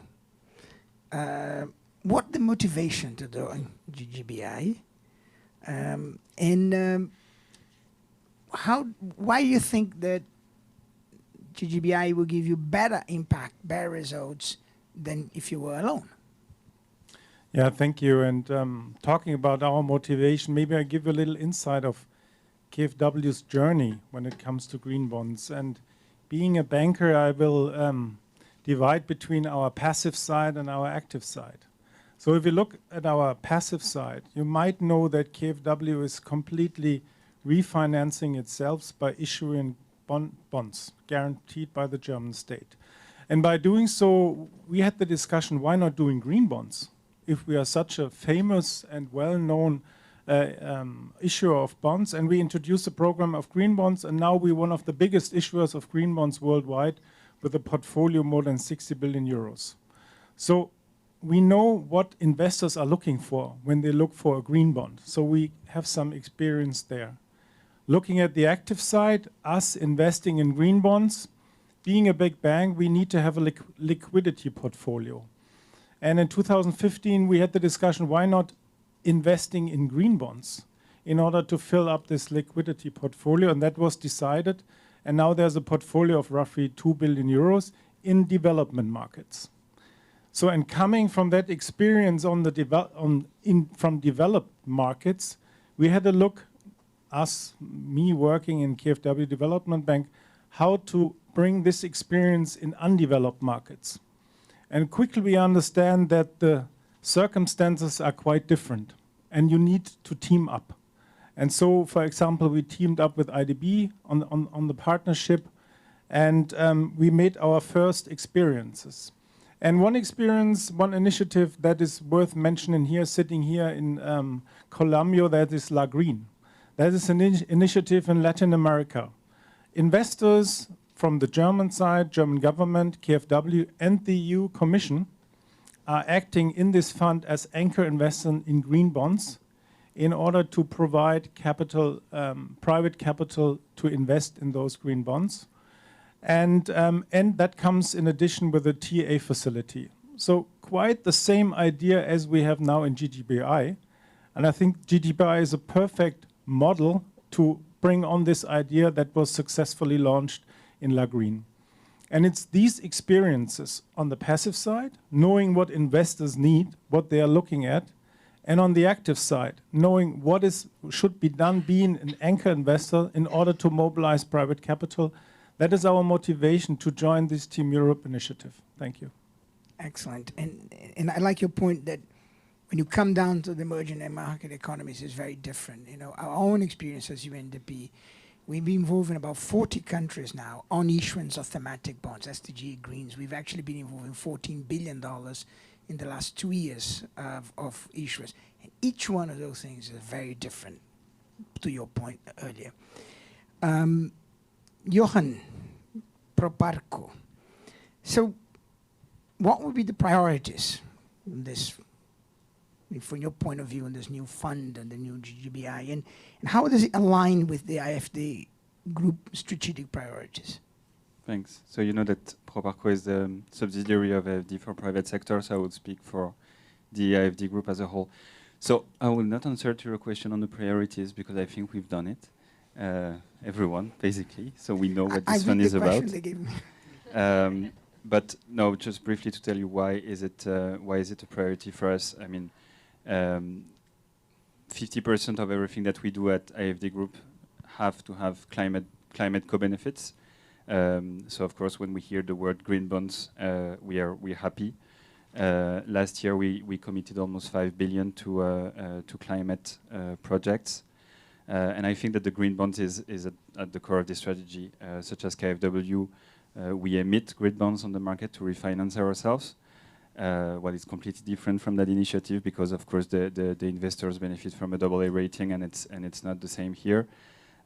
What the motivation to join GGBI? Why do you think that GGBI will give you better impact, better results than if you were alone? Yeah, thank you. And talking about our motivation, maybe I give you a little insight of KfW's journey when it comes to green bonds. And being a banker, I will divide between our passive side and our active side. So if you look at our passive side, you might know that KfW is completely refinancing itself by issuing bonds guaranteed by the German state. And by doing so, we had the discussion, why not doing green bonds? If we are such a famous and well-known issuer of bonds, and we introduced a program of green bonds, and now we're one of the biggest issuers of green bonds worldwide with a portfolio more than 60 billion euros. So we know what investors are looking for when they look for a green bond. So we have some experience there. Looking at the active side, us investing in green bonds, being a big bank, we need to have a liquidity portfolio. And in 2015, we had the discussion, why not investing in green bonds in order to fill up this liquidity portfolio? And that was decided. And now there's a portfolio of roughly 2 billion euros in development markets. So, and coming from that experience on the from developed markets, we had a look, me working in KfW Development Bank, how to bring this experience in undeveloped markets. And quickly we understand that the circumstances are quite different and you need to team up. And so, for example, we teamed up with IDB on the partnership, and we made our first experiences. And one experience, one initiative that is worth mentioning here, sitting here in Colombia, that is La Green. That is an initiative in Latin America. Investors from the German side, German government, KfW, and the EU Commission are acting in this fund as anchor investors in green bonds in order to provide capital, private capital to invest in those green bonds. And that comes in addition with a TA facility. So quite the same idea as we have now in GGBI. And I think GGBI is a perfect model to bring on this idea that was successfully launched in La Green. And it's these experiences on the passive side, knowing what investors need, what they are looking at, and on the active side, knowing what should be done, being an anchor investor in order to mobilize private capital. That is our motivation to join this Team Europe initiative. Thank you. Excellent. And I like your point that when you come down to the emerging and market economies, it's very different. You know, our own experience as UNDP, we've been involved in about 40 countries now on issuance of thematic bonds, SDG greens. We've actually been involved in $14 billion in the last 2 years of issuance. And each one of those things is very different, to your point earlier. Johan, Proparco. So what would be the priorities in this, from your point of view, in this new fund and the new GGBI? And how does it align with the IFD group strategic priorities? Thanks. So you know that Proparco is the subsidiary of IFD for private sector, so I would speak for the IFD group as a whole. So I will not answer to your question on the priorities because I think we've done it. Everyone, basically. So we know what this fund is about. But no, just briefly to tell you why is it a priority for us? I mean, 50% of everything that we do at IFD Group have to have climate co-benefits. So of course, when we hear the word green bonds, we're happy. Last year, we committed almost 5 billion to climate projects. And I think that the green bonds is at the core of this strategy. Such as KfW, we emit green bonds on the market to refinance ourselves. What is completely different from that initiative because, of course, the investors benefit from a AA rating, and it's not the same here.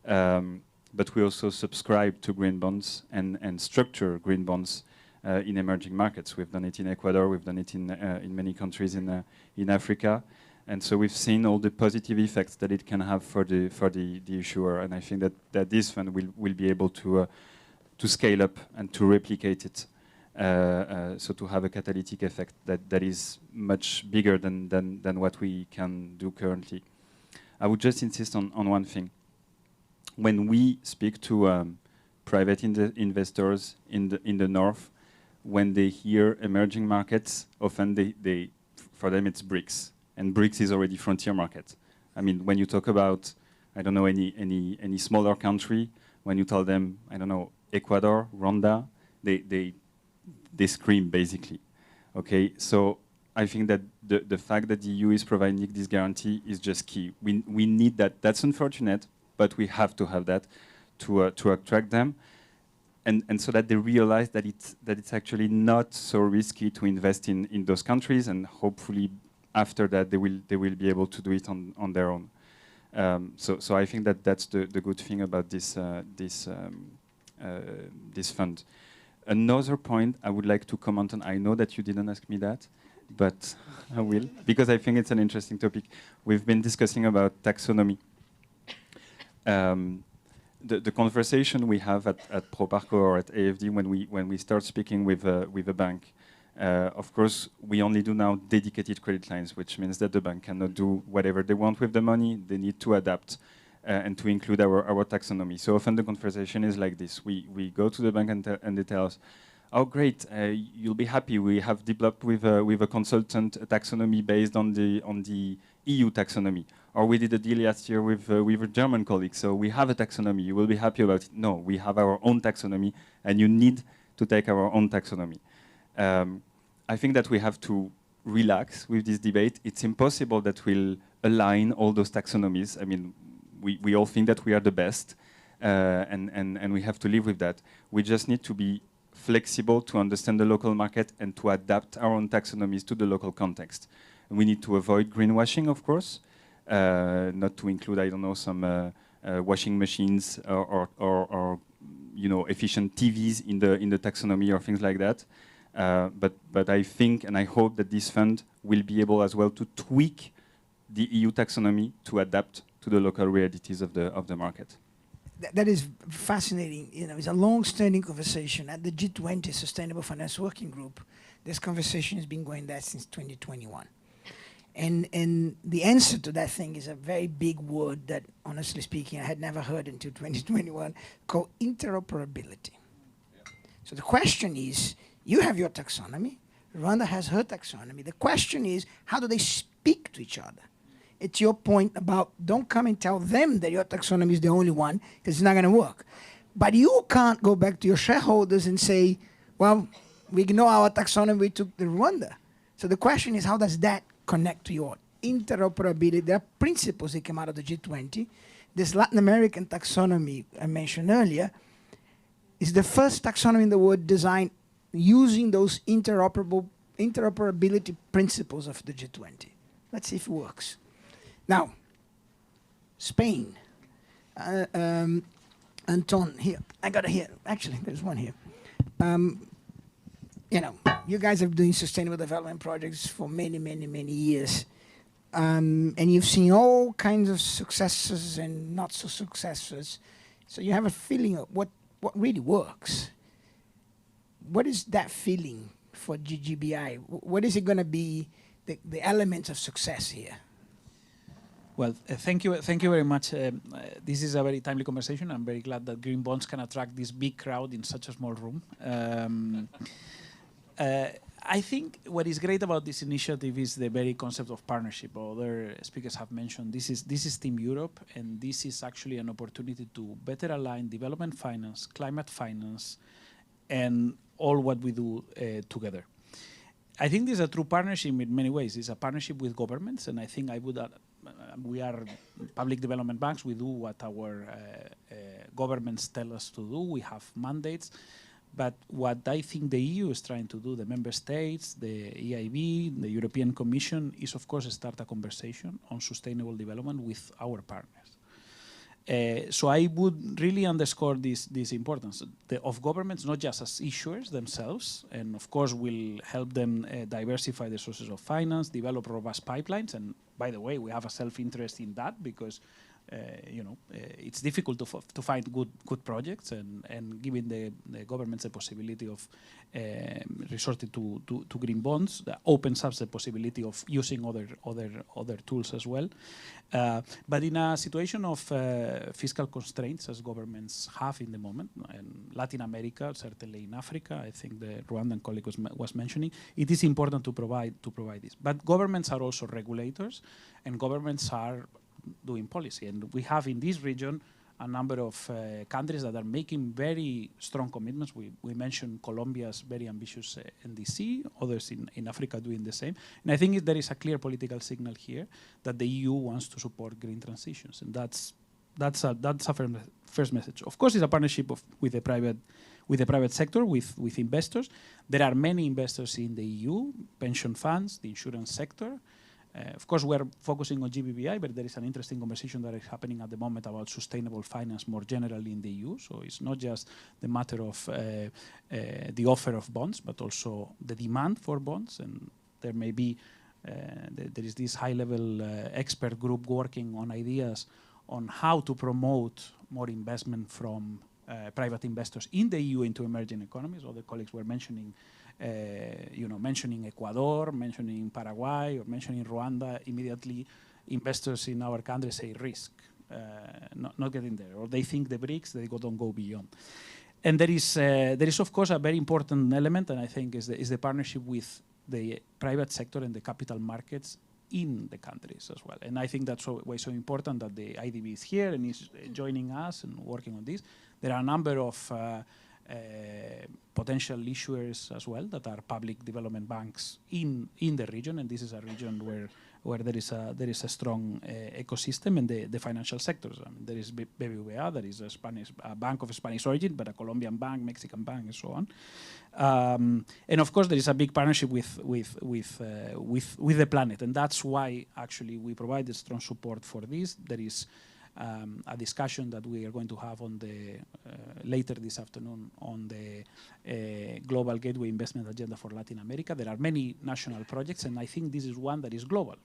But we also subscribe to green bonds and structure green bonds in emerging markets. We've done it in Ecuador. We've done it in many countries in Africa. And so we've seen all the positive effects that it can have for the issuer, and I think that this fund will be able to scale up and to replicate it, so to have a catalytic effect that is much bigger than what we can do currently. I would just insist on one thing. When we speak to private investors in the north, when they hear emerging markets, often for them it's BRICS. And BRICS is already frontier market. I mean, when you talk about, I don't know, any smaller country, when you tell them, I don't know, Ecuador, Rwanda, they scream basically. Okay, so I think that the fact that the EU is providing this guarantee is just key. We need that. That's unfortunate, but we have to have that to attract them, and so that they realize that it's actually not so risky to invest in those countries, and hopefully after that, they will be able to do it on their own. So I think that's the good thing about this fund. Another point I would like to comment on. I know that you didn't ask me that, but I will, because I think it's an interesting topic. We've been discussing about taxonomy. The conversation we have at Proparco or at AFD when we start speaking with a bank. Of course, we only do now dedicated credit lines, which means that the bank cannot do whatever they want with the money. They need to adapt and to include our taxonomy. So often the conversation is like this. We go to the bank and they tell us, oh, great, you'll be happy. We have developed with a consultant a taxonomy based on the EU taxonomy. Or we did a deal last year with a German colleague, so we have a taxonomy. You will be happy about it. No, we have our own taxonomy, and you need to take our own taxonomy. I think that we have to relax with this debate. It's impossible that we'll align all those taxonomies. I mean, we all think that we are the best, and we have to live with that. We just need to be flexible to understand the local market and to adapt our own taxonomies to the local context. And we need to avoid greenwashing, of course, not to include, I don't know, some washing machines or you know, efficient TVs in the taxonomy or things like that. But I think and I hope that this fund will be able as well to tweak the EU taxonomy to adapt to the local realities of the market. That is fascinating. You know, it's a long-standing conversation at the G20 Sustainable Finance Working Group. This conversation has been going there since 2021. And the answer to that thing is a very big word that, honestly speaking, I had never heard until 2021, called interoperability. So the question is, you have your taxonomy, Rwanda has her taxonomy. The question is, how do they speak to each other? It's your point about don't come and tell them that your taxonomy is the only one, because it's not going to work. But you can't go back to your shareholders and say, well, we ignore our taxonomy, we took the Rwanda. So the question is, how does that connect to your interoperability? There are principles that came out of the G20. This Latin American taxonomy I mentioned earlier is the first taxonomy in the world designed using those interoperability principles of the G20. Let's see if it works. Now, Spain. Anton, here. I got it here. Actually, there's one here. You know, you guys have been doing sustainable development projects for many, many, many years. And you've seen all kinds of successes and not so successes. So you have a feeling of what really works. What is that feeling for GGBI? What is it going to be the elements of success here? Well, thank you very much. This is a very timely conversation. I'm very glad that Green Bonds can attract this big crowd in such a small room. I think what is great about this initiative is the very concept of partnership. Other speakers have mentioned this is Team Europe, and this is actually an opportunity to better align development finance, climate finance, and all what we do together. I think this is a true partnership in many ways. It's a partnership with governments, and I think we are public development banks. We do what our governments tell us to do. We have mandates. But what I think the EU is trying to do, the member states, the EIB, the European Commission, is of course start a conversation on sustainable development with our partners. So I would really underscore this importance of governments, not just as issuers themselves, and of course will help them diversify the sources of finance, develop robust pipelines, and by the way, we have a self-interest in that because it's difficult to find good projects, and giving the governments the possibility of resorting to green bonds, that opens up the possibility of using other tools as well. But in a situation of fiscal constraints, as governments have in the moment, in Latin America, certainly in Africa, I think the Rwandan colleague was mentioning, it is important to provide this. But governments are also regulators, and governments are doing policy. And we have in this region a number of countries that are making very strong commitments. We mentioned Colombia's very ambitious NDC, others in Africa doing the same. And I think there is a clear political signal here that the EU wants to support green transitions. And that's a first message. Of course, it's a partnership with the private sector, with investors. There are many investors in the EU, pension funds, the insurance sector. Of course, we're focusing on GBBI, but there is an interesting conversation that is happening at the moment about sustainable finance more generally in the EU. So it's not just the matter of the offer of bonds, but also the demand for bonds. And there may be, there is this high-level expert group working on ideas on how to promote more investment from private investors in the EU into emerging economies. Other colleagues were mentioning mentioning Ecuador, mentioning Paraguay, or mentioning Rwanda, immediately investors in our country say risk, not getting there, or they think the BRICS, they don't go beyond. And there is of course a very important element, and I think is the partnership with the private sector and the capital markets in the countries as well. And I think that's why it's so important that the IDB is here and is joining us and working on this. There are a number of potential issuers as well that are public development banks in the region, and this is a region where there is a strong ecosystem in the financial sectors. I mean, there is BBVA, that is a bank of Spanish origin, but a Colombian bank, Mexican bank, and so on. And of course, there is a big partnership with the planet, and that's why actually we provide strong support for this. There is a discussion that we are going to have on the later this afternoon on the Global Gateway Investment Agenda for Latin America. There are many national projects, and I think this is one that is global.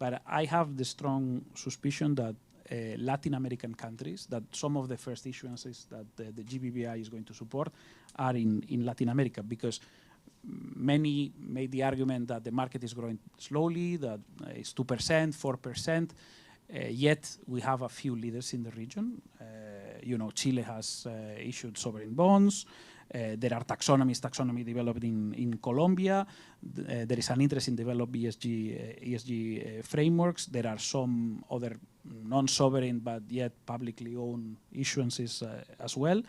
But I have the strong suspicion that Latin American countries, that some of the first issuances that the GBBI is going to support are in Latin America, because many made the argument that the market is growing slowly, that it's 2%, 4%. Yet we have a few leaders in the region. Chile has issued sovereign bonds. There are taxonomy developed in Colombia. There is an interest in developing ESG frameworks. There are some other non-sovereign but yet publicly owned issuances as well.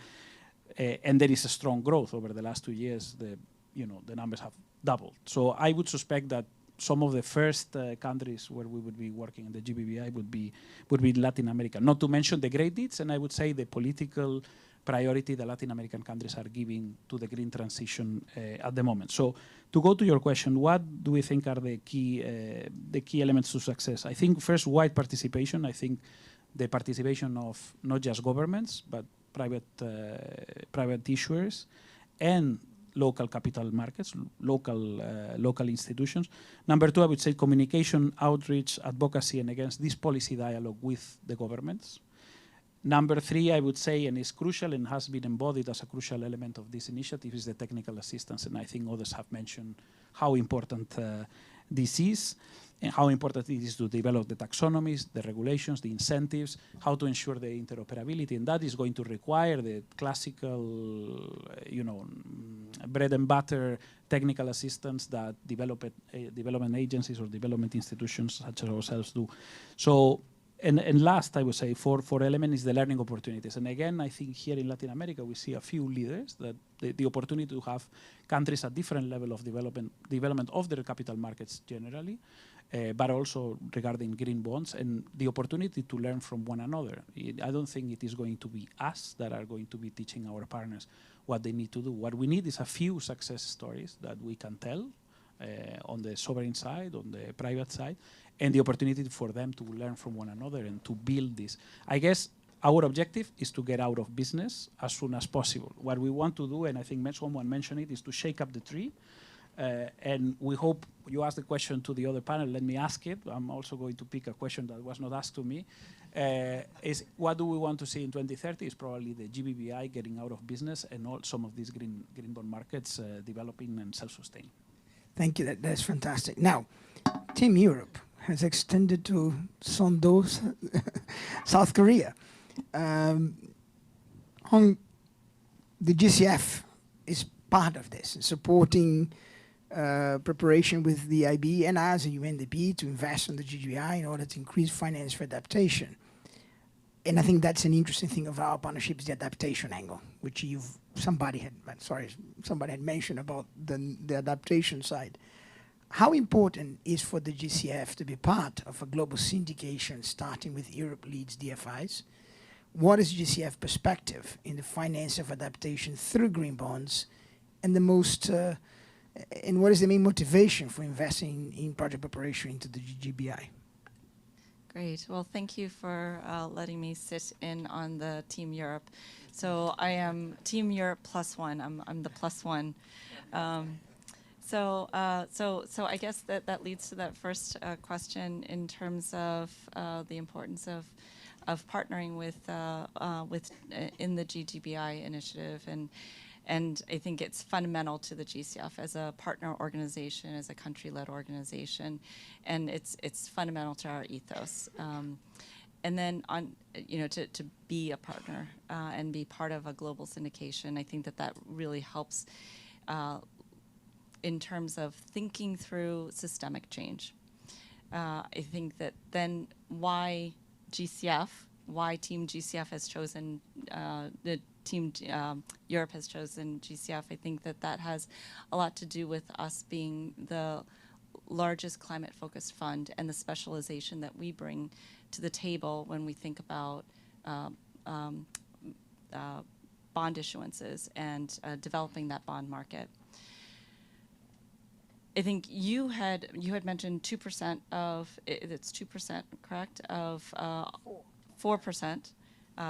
And there is a strong growth over the last 2 years. The numbers have doubled. So I would suspect that some of the first countries where we would be working in the GBBI would be Latin America. Not to mention the great deeds, and I would say the political priority the Latin American countries are giving to the green transition at the moment. So to go to your question, what do we think are the key elements to success? I think first, wide participation. I think the participation of not just governments, but private issuers and local capital markets, local institutions. Number two, I would say communication, outreach, advocacy, and against this policy dialogue with the governments. Number three, I would say, and is crucial and has been embodied as a crucial element of this initiative, is the technical assistance. And I think others have mentioned how important this is, and how important it is to develop the taxonomies, the regulations, the incentives, how to ensure the interoperability. And that is going to require the classical, bread and butter technical assistance that development agencies or development institutions such as ourselves do. So, and last, I would say, for element is the learning opportunities. And again, I think here in Latin America, we see a few leaders that the opportunity to have countries at different level of development of their capital markets generally, but also regarding green bonds and the opportunity to learn from one another. I don't think it is going to be us that are going to be teaching our partners what they need to do. What we need is a few success stories that we can tell on the sovereign side, on the private side, and the opportunity for them to learn from one another and to build this. I guess our objective is to get out of business as soon as possible. What we want to do, and I think someone mentioned it, is to shake up the tree. And we hope you ask the question to the other panel. Let me ask it. I'm also going to pick a question that was not asked to me. Is what do we want to see in 2030? Is probably the GBBI getting out of business and all some of these green bond markets developing and self-sustaining. Thank you. That's fantastic. Now, Team Europe has extended to Seondo, South Korea. On the GCF is part of this, supporting preparation with the IB and as a UNDP to invest in the GBI in order to increase finance for adaptation. And I think that's an interesting thing of our partnership is the adaptation angle, which somebody had mentioned about the adaptation side. How important is for the GCF to be part of a global syndication starting with Europe leads DFIs? What is GCF perspective in the finance of adaptation through green bonds, and and what is the main motivation for investing in project preparation into the GBI? Great. Well, thank you for letting me sit in on the Team Europe. So I am Team Europe +1. I'm the +1. So I guess that leads to that first question in terms of the importance of partnering with in the GGBI initiative, and I think it's fundamental to the GCF as a partner organization, as a country-led organization, and it's fundamental to our ethos. And then to be a partner and be part of a global syndication, I think that really helps in terms of thinking through systemic change. I think that then why GCF, why Team GCF has chosen, the Team Europe has chosen GCF, I think that has a lot to do with us being the largest climate-focused fund and the specialization that we bring to the table when we think about bond issuances and developing that bond market. I think you had mentioned 2% of, it's 2%, correct, of 4%.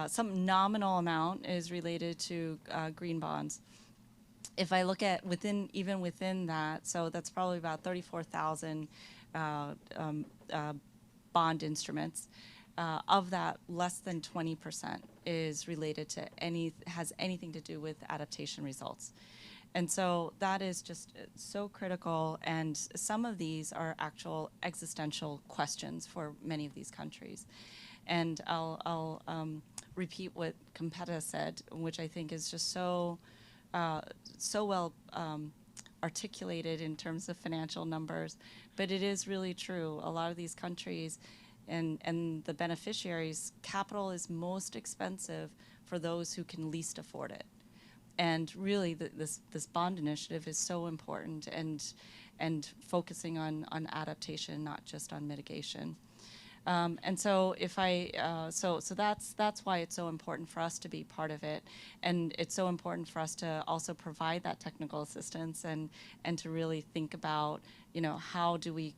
Some nominal amount is related to green bonds. If I look at even within that, so that's probably about 34,000 bond instruments. Of that, less than 20% is related to has anything to do with adaptation results. And so that is just so critical, and some of these are actual existential questions for many of these countries. And I'll repeat what Competa said, which I think is just so well articulated in terms of financial numbers, but it is really true. A lot of these countries and the beneficiaries, capital is most expensive for those who can least afford it. And really, this bond initiative is so important, and focusing on adaptation, not just on mitigation. And so that's why it's so important for us to be part of it, and it's so important for us to also provide that technical assistance and to really think about, how do we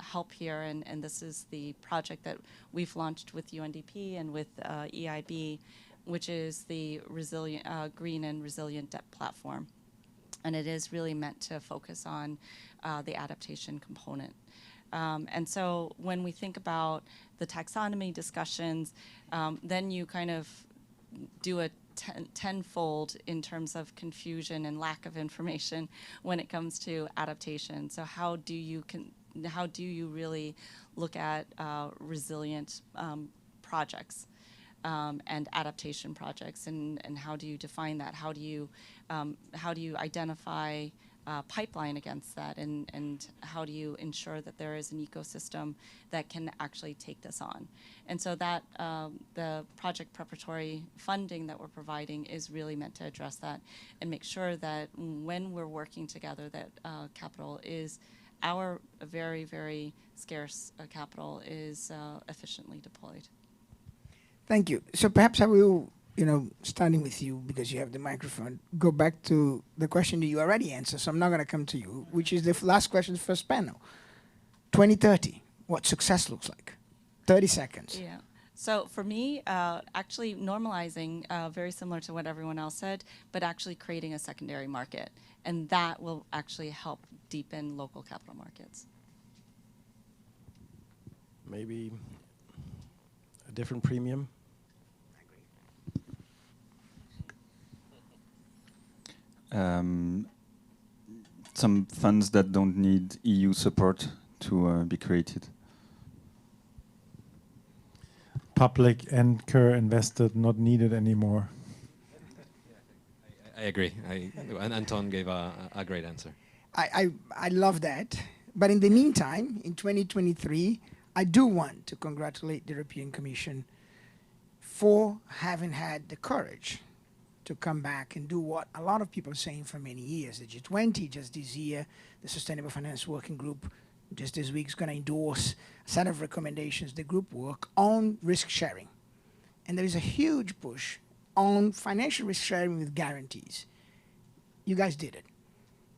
help here, and this is the project that we've launched with UNDP and with EIB, which is the Green and Resilient Debt Platform. And it is really meant to focus on the adaptation component. And so when we think about the taxonomy discussions, then you kind of do a tenfold in terms of confusion and lack of information when it comes to adaptation. So how do you really look at resilient projects? And adaptation projects, and how do you define that? How do you identify pipeline against that, and how do you ensure that there is an ecosystem that can actually take this on? And so that the project preparatory funding that we're providing is really meant to address that and make sure that when we're working together, that capital is our very, very scarce capital is efficiently deployed. Thank you. So perhaps I will, starting with you because you have the microphone, go back to the question that you already answered, so I'm not going to come to you, which is the last question, first panel. 2030, what success looks like. 30 seconds. Yeah. So for me, actually normalizing, very similar to what everyone else said, but actually creating a secondary market. And that will actually help deepen local capital markets. Maybe a different premium? Some funds that don't need EU support to be created. Public anchor invested, not needed anymore. I agree. And Anton gave a great answer. I love that. But in the meantime, in 2023, I do want to congratulate the European Commission for having had the courage to come back and do what a lot of people are saying for many years. The G20 just this year, the Sustainable Finance Working Group just this week is going to endorse a set of recommendations, the group work on risk sharing. And there is a huge push on financial risk sharing with guarantees. You guys did it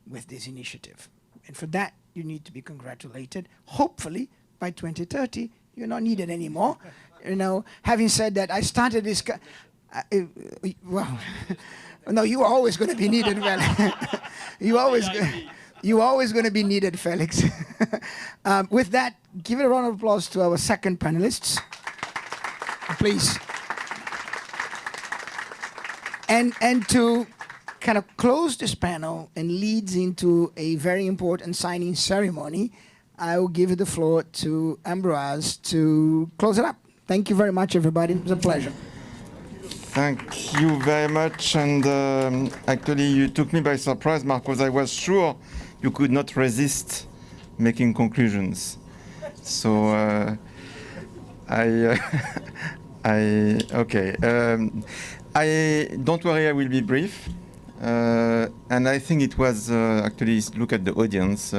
with this initiative. And for that, you need to be congratulated. Hopefully, by 2030, you're not needed anymore. You know, having said that, I started this, well, no, you are always going to be needed, Felix. you always going to be needed, Felix. With that, give it a round of applause to our second panelists, please. And to kind of close this panel and leads into a very important signing ceremony, I will give the floor to Ambroise to close it up. Thank you very much, everybody. It was a pleasure. Thank you very much. And actually, you took me by surprise, Marcos. I was sure you could not resist making conclusions. So okay. Don't worry, I will be brief. And I think it was actually, look at the audience.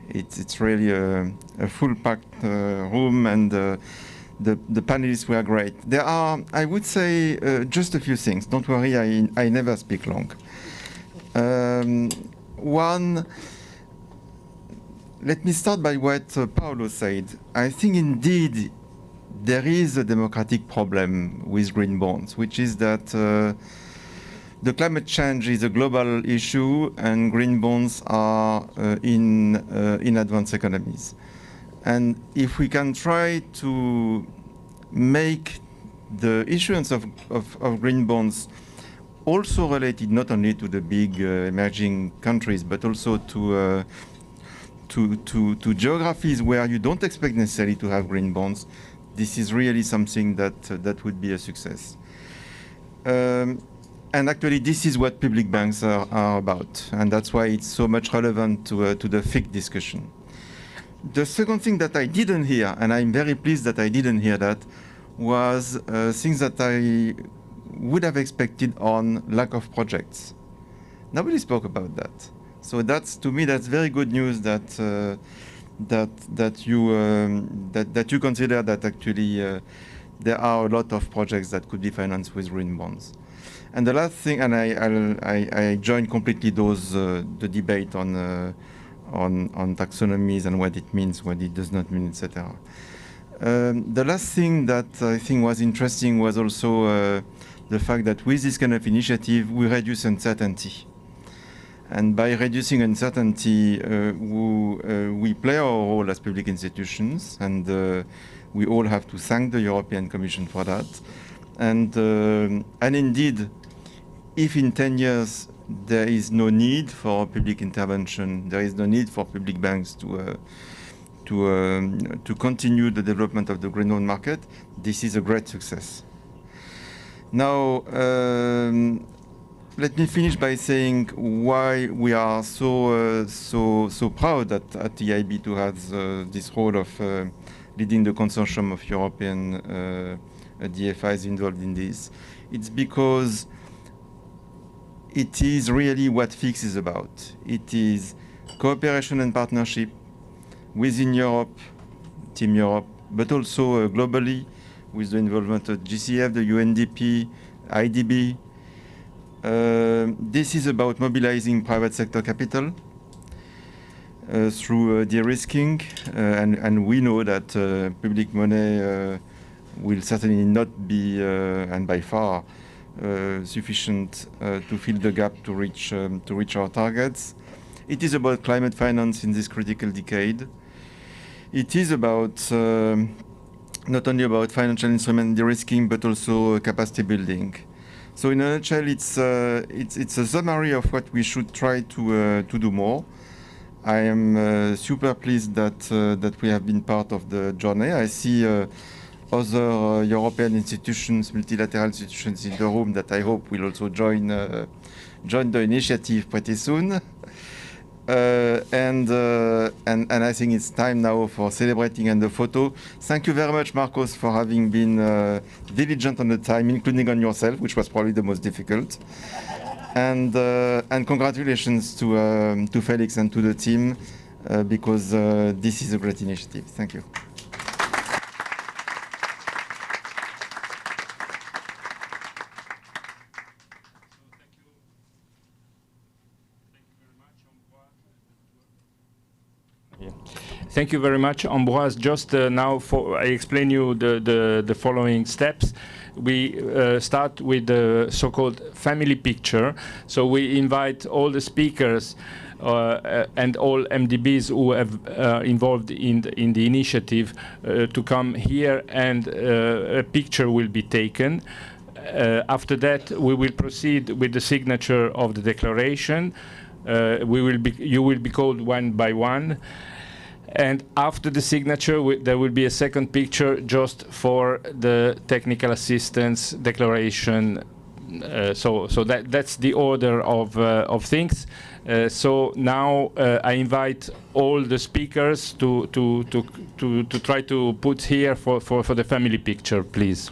It's really a full-packed room, and the panelists were great. There are, I would say, just a few things. Don't worry, I never speak long. One, let me start by what Paolo said. I think indeed there is a democratic problem with green bonds, which is that the climate change is a global issue, and green bonds are in advanced economies. And if we can try to make the issuance of green bonds also related not only to the big emerging countries, but also to geographies where you don't expect necessarily to have green bonds, this is really something that would be a success. And actually, this is what public banks are about, and that's why it's so much relevant to the FIC discussion. The second thing that I didn't hear, and I'm very pleased that I didn't hear that, was things that I would have expected on lack of projects. Nobody spoke about that. So that's, to me, that's very good news that that you consider that actually there are a lot of projects that could be financed with green bonds. And the last thing, and I join completely the debate on taxonomies and what it means, what it does not mean, etc. The last thing that I think was interesting was also the fact that with this kind of initiative, we reduce uncertainty. And by reducing uncertainty, we play our role as public institutions, and we all have to thank the European Commission for that. And indeed, if in 10 years there is no need for public intervention, there is no need for public banks to continue the development of the green loan market, this is a great success. Now, let me finish by saying why we are so proud at EIB to have this role of leading the consortium of European DFIs involved in this. It's because it is really what FIX is about. It is cooperation and partnership within Europe, Team Europe, but also globally with the involvement of GCF, the UNDP, IDB. This is about mobilizing private sector capital through de-risking, and we know that public money will certainly not be, and by far, sufficient to fill the gap to reach our targets. It is about climate finance in this critical decade. It is about not only about financial instrument de-risking, but also capacity building. So in a nutshell, it's a summary of what we should try to do more. I am super pleased that we have been part of the journey. I see other European institutions, multilateral institutions in the room that I hope will also join the initiative pretty soon. And I think it's time now for celebrating and the photo. Thank you very much, Marcos, for having been diligent on the time, including on yourself, which was probably the most difficult. And congratulations to Felix and to the team, because this is a great initiative. Thank you. Thank you very much, Ambroise. Just now, I explain you the following steps. We start with the so-called family picture. So we invite all the speakers and all MDBs who have involved in the initiative to come here, and a picture will be taken. After that, we will proceed with the signature of the declaration. You will be called one by one. And after the signature, there will be a second picture just for the technical assistance declaration. So that's the order of things. So now I invite all the speakers to try to put here for the family picture, please.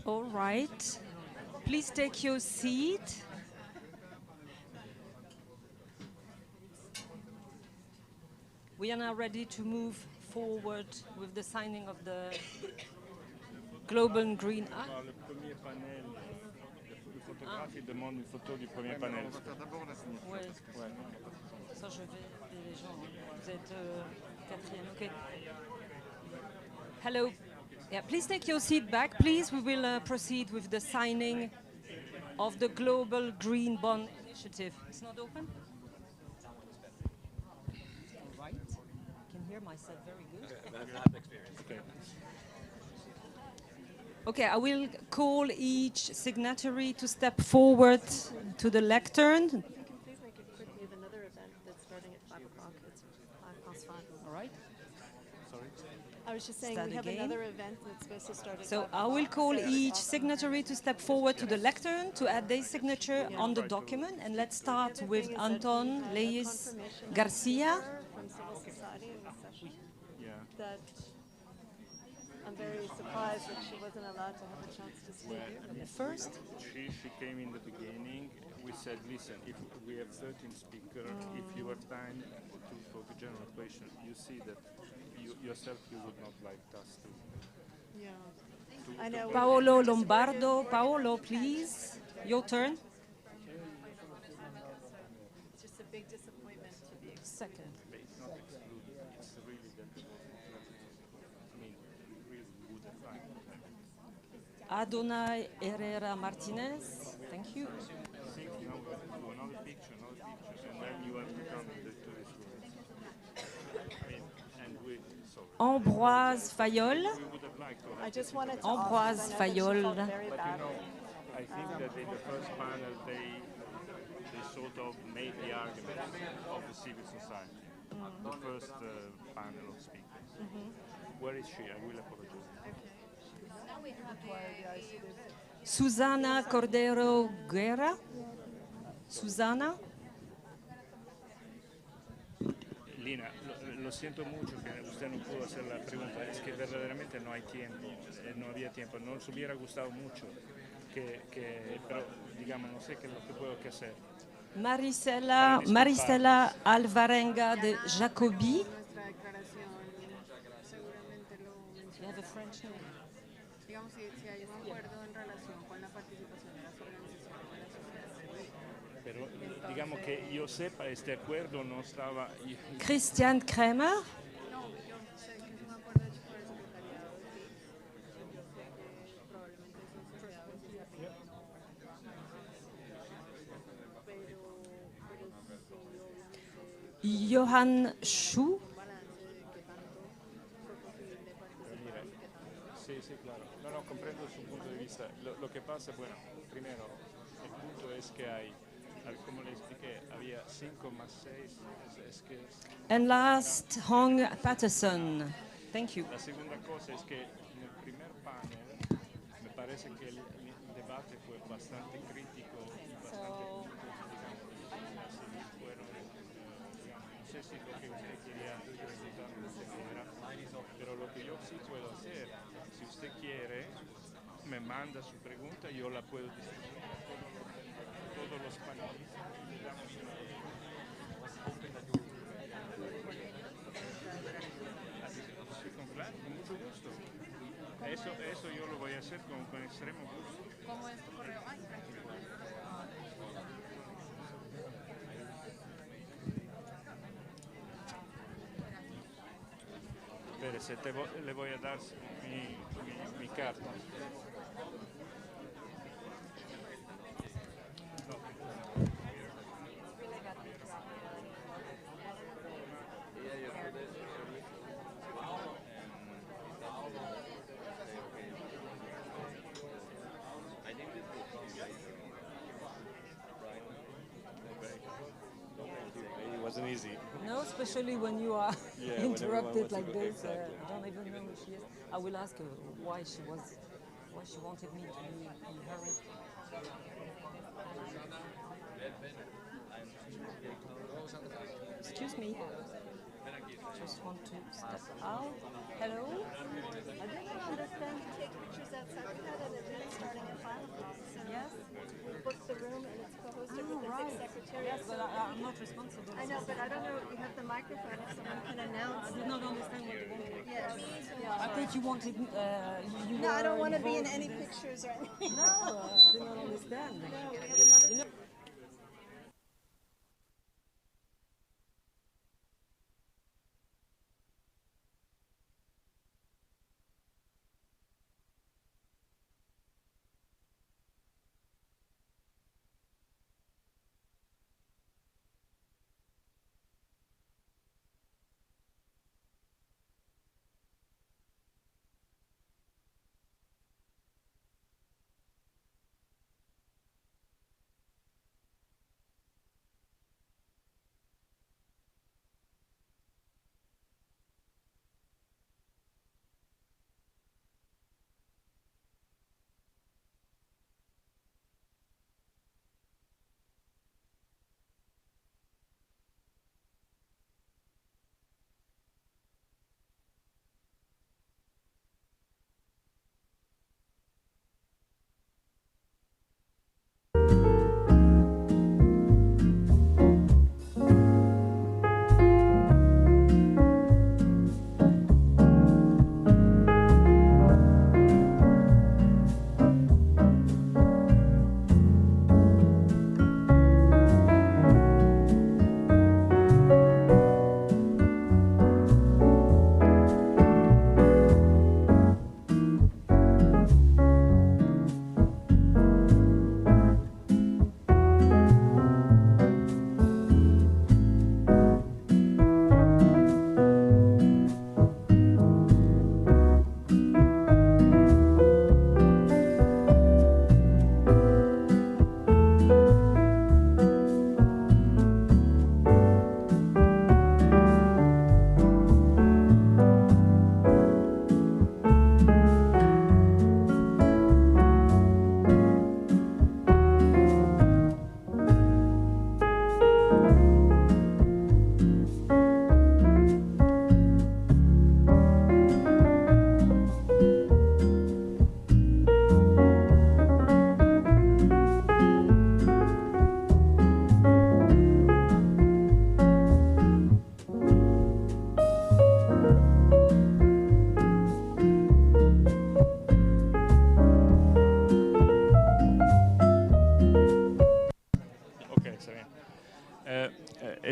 All right. Please take your seat. We are now ready to move forward with the signing of the Global Green Act. Il demande une photo du premier panel. Ouais. Ça, je vais aider les gens. Vous êtes quatrième, OK. Hello. Yeah, please take your seat back, please. We will proceed with the signing of the Global Green Bond Initiative. It's not open? All right. I can hear myself very good. Okay, I will call each signatory to step forward to the lectern. Can you please make a quick move? Another event that's starting at 5 o'clock. It's 5 past 5. All right. Sorry. I was just saying start we have again. another event that's supposed to start at So 5 I will o'clock, call so- each signatory to step forward to the lectern to add their signature on the document. And let's start The other with thing is that we Anton had a Leyes confirmation of Garcia. speaker from civil society in the session that I'm very surprised that she wasn't allowed to have a chance to speak. First. She came in the beginning. We said, listen, if we have 13 speakers, if you have time for the general question, you see that you yourself you would not like us to. Yeah. to- I know. to- Paolo Lombardo. Paolo, please. Your turn. It's just a big disappointment to be Second. It's not excluded. It's really that it was, I mean, really good advice. Adonai Herrera Martinez. Thank you. Think now we have to do another picture, and then you have to come to this room. I mean, and we, so. Ambroise Fayol. We would have liked to have I just wanted to Ambroise ask, 'cause I know that she Fayol. felt very But badly. I think that in the first panel they sort of made the argument of the civil society. The first panel of speakers. Where is she? I will apologize. Susana Cordero Guerra. Susana. Lina, lo siento mucho que usted no pudo hacer la pregunta, es que verdaderamente no hay tiempo, no había tiempo, nos hubiera gustado mucho, pero digamos, no sé qué es lo que puedo hacer. Marisela Alvarenga de Jacobi. Nuestra declaración seguramente lo menciona. Digamos, si hay un acuerdo en relación con la participación de las organizaciones de la sociedad civil. Pero digamos que yo sepa, este acuerdo no estaba... Christian Kremer. No, yo sé que es un acuerdo hecho por el secretariado y yo sé que probablemente son sociedades pero Johan Schuh. Sí, sí, claro. No, no, comprendo su punto de vista. Lo que pasa, bueno, primero, el punto es que hay, como le expliqué, había 5 más 6, es que... And last, Hong Patterson. Thank you. La segunda cosa es que en el primer panel me parece que el debate fue bastante crítico y bastante, digamos, fueron, digamos, no sé si lo que usted quería preguntar no sé qué era, pero lo que yo sí puedo hacer, si usted quiere, me manda su pregunta y yo la puedo distribuir a todos los panelistas. Sí, con mucho gusto. Eso yo lo voy a hacer con extremo gusto. ¿Cómo es tu correo? Ay, Espérese, le voy a dar mi carta. It wasn't easy. No, especially when you are Yeah, when everyone interrupted wants to like go- this. exactly. I don't even know who she is. I will ask her why she wanted me to be in a hurry. Excuse me. Just want to step out. Hello. I didn't understand to take pictures outside. We had an event starting at 5 o'clock. So Yes. we booked the room and it's co-hosted with the right. secretary. Yes, but I'm not responsible. I know, but I don't know. You have the microphone. If someone can announce. I did not understand what you wanted. Yes. I think you wanted. You No, I don't want to be in involved any this. pictures or anything. No, I did not understand. No, we have another. You know,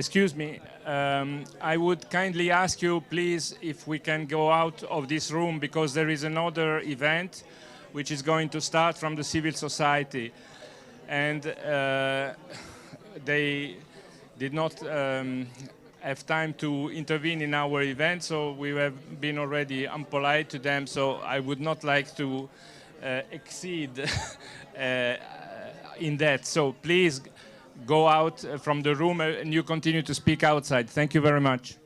excuse me, I would kindly ask you, please, if we can go out of this room, because there is another event which is going to start from the civil society. And they did not have time to intervene in our event, so we have been already unpolite to them, so I would not like to exceed in that. So please go out from the room and you continue to speak outside. Thank you very much.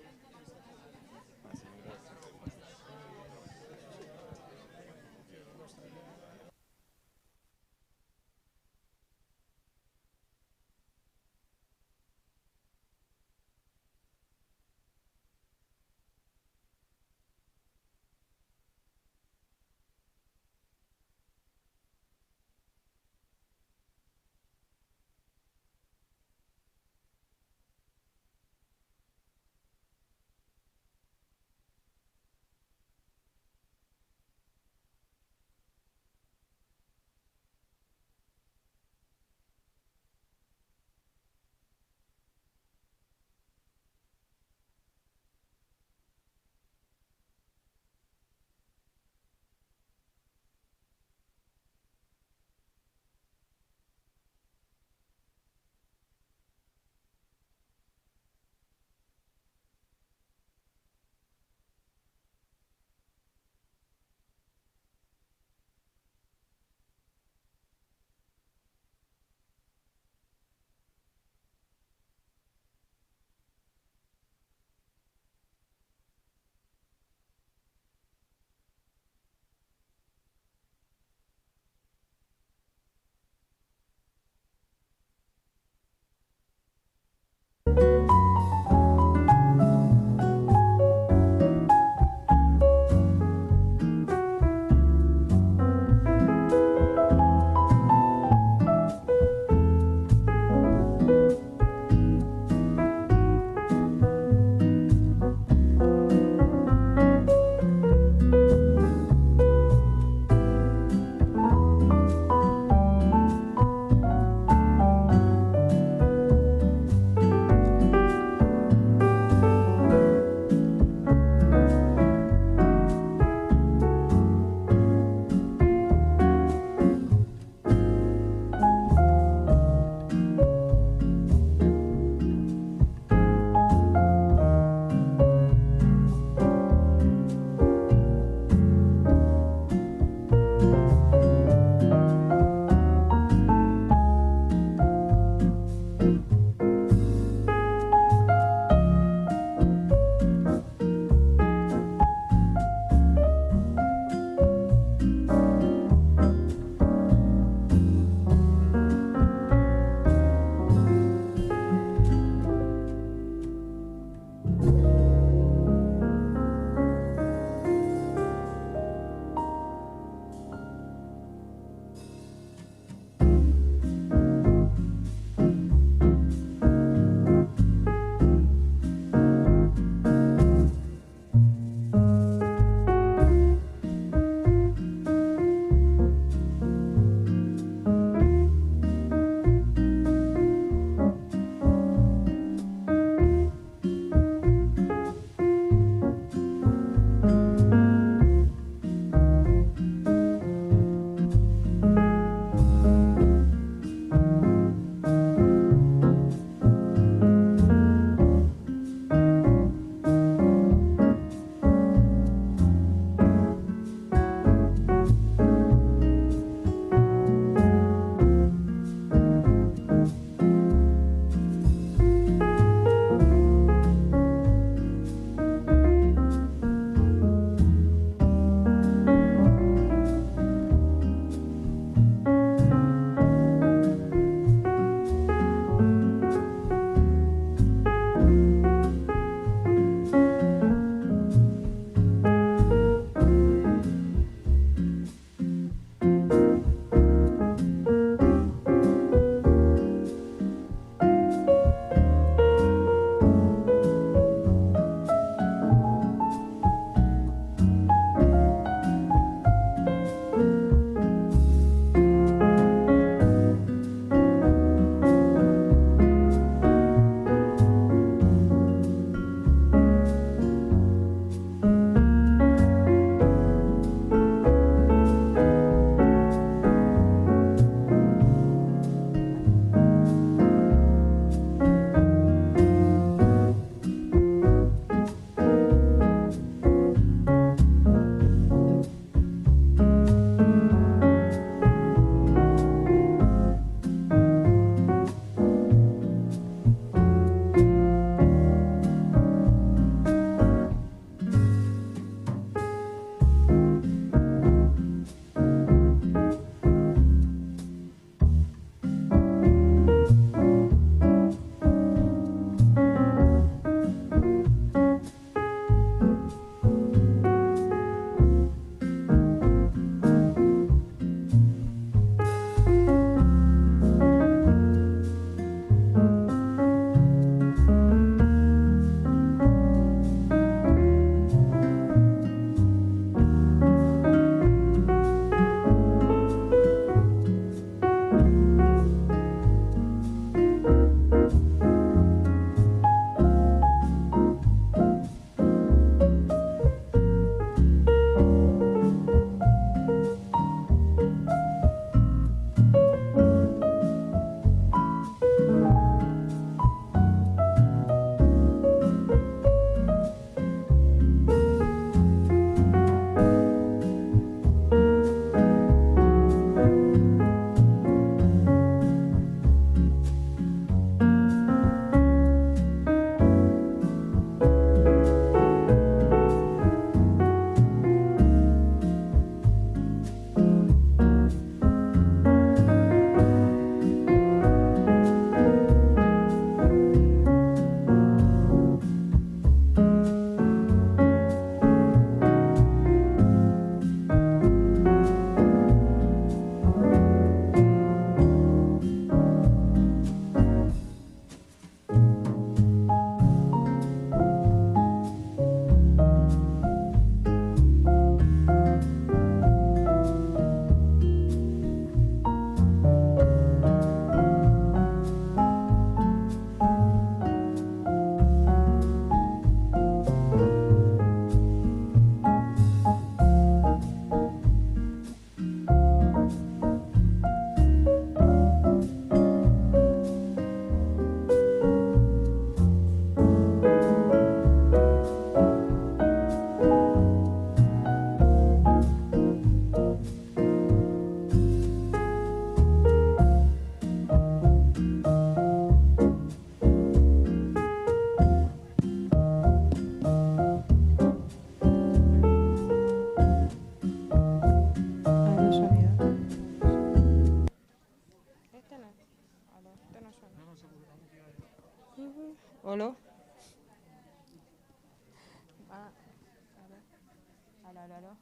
aló, aló.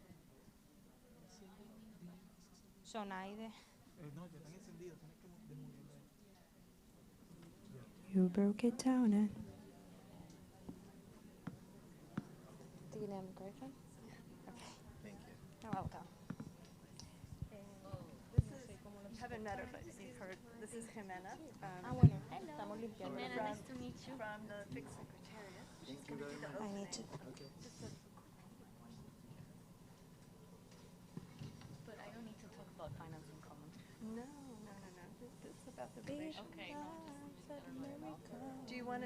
Sonaide. You broke it down, eh? Do you name the microphone? Okay. Thank you. You're welcome. You haven't met her, but you've heard. This is Jimena. Bueno. Estamos limpiando. Jimena, nice to meet you. From the Fixed Secretariat. Thank you very much. I need to. Okay. But I don't need to talk about finance in common. No. It's about the relation. Okay. Do you want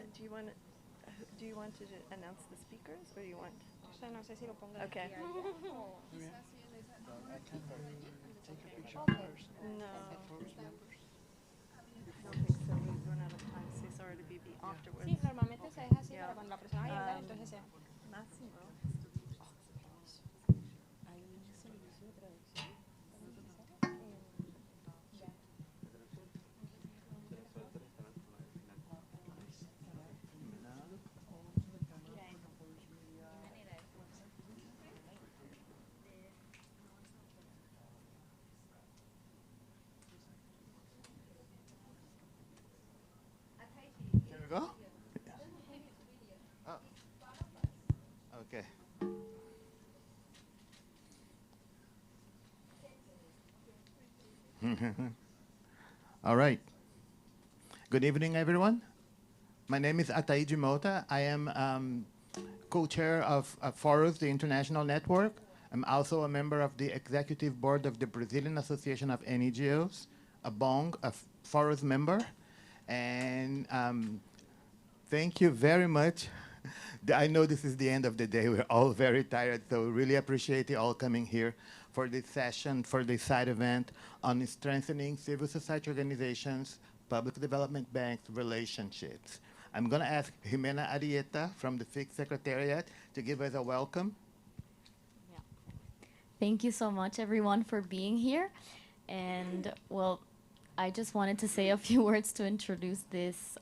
to announce the speakers, or do you want? No sé si lo pongo Okay. aquí. No. I don't think so. We've run out of time. So sorry to be afterwards. Sí, normalmente se deja así, Yeah. pero cuando la persona vaya a hablar, Um, entonces se... Máximo. Can we go? Oh. Okay. All right. Good evening, everyone. My name is Ataiji Mota. I am co-chair of Forus, the international network. I'm also a member of the executive board of the Brazilian Association of NGOs, a BONG, a Forus member. And thank you very much. I know this is the end of the day. We're all very tired, so really appreciate you all coming here for this session, for this side event on strengthening civil society organizations, public development banks relationships. I'm going to ask Jimena Arieta from the FIC Secretariat to give us a welcome. Thank you so much, everyone, for being here. And, well, I just wanted to say a few words to introduce this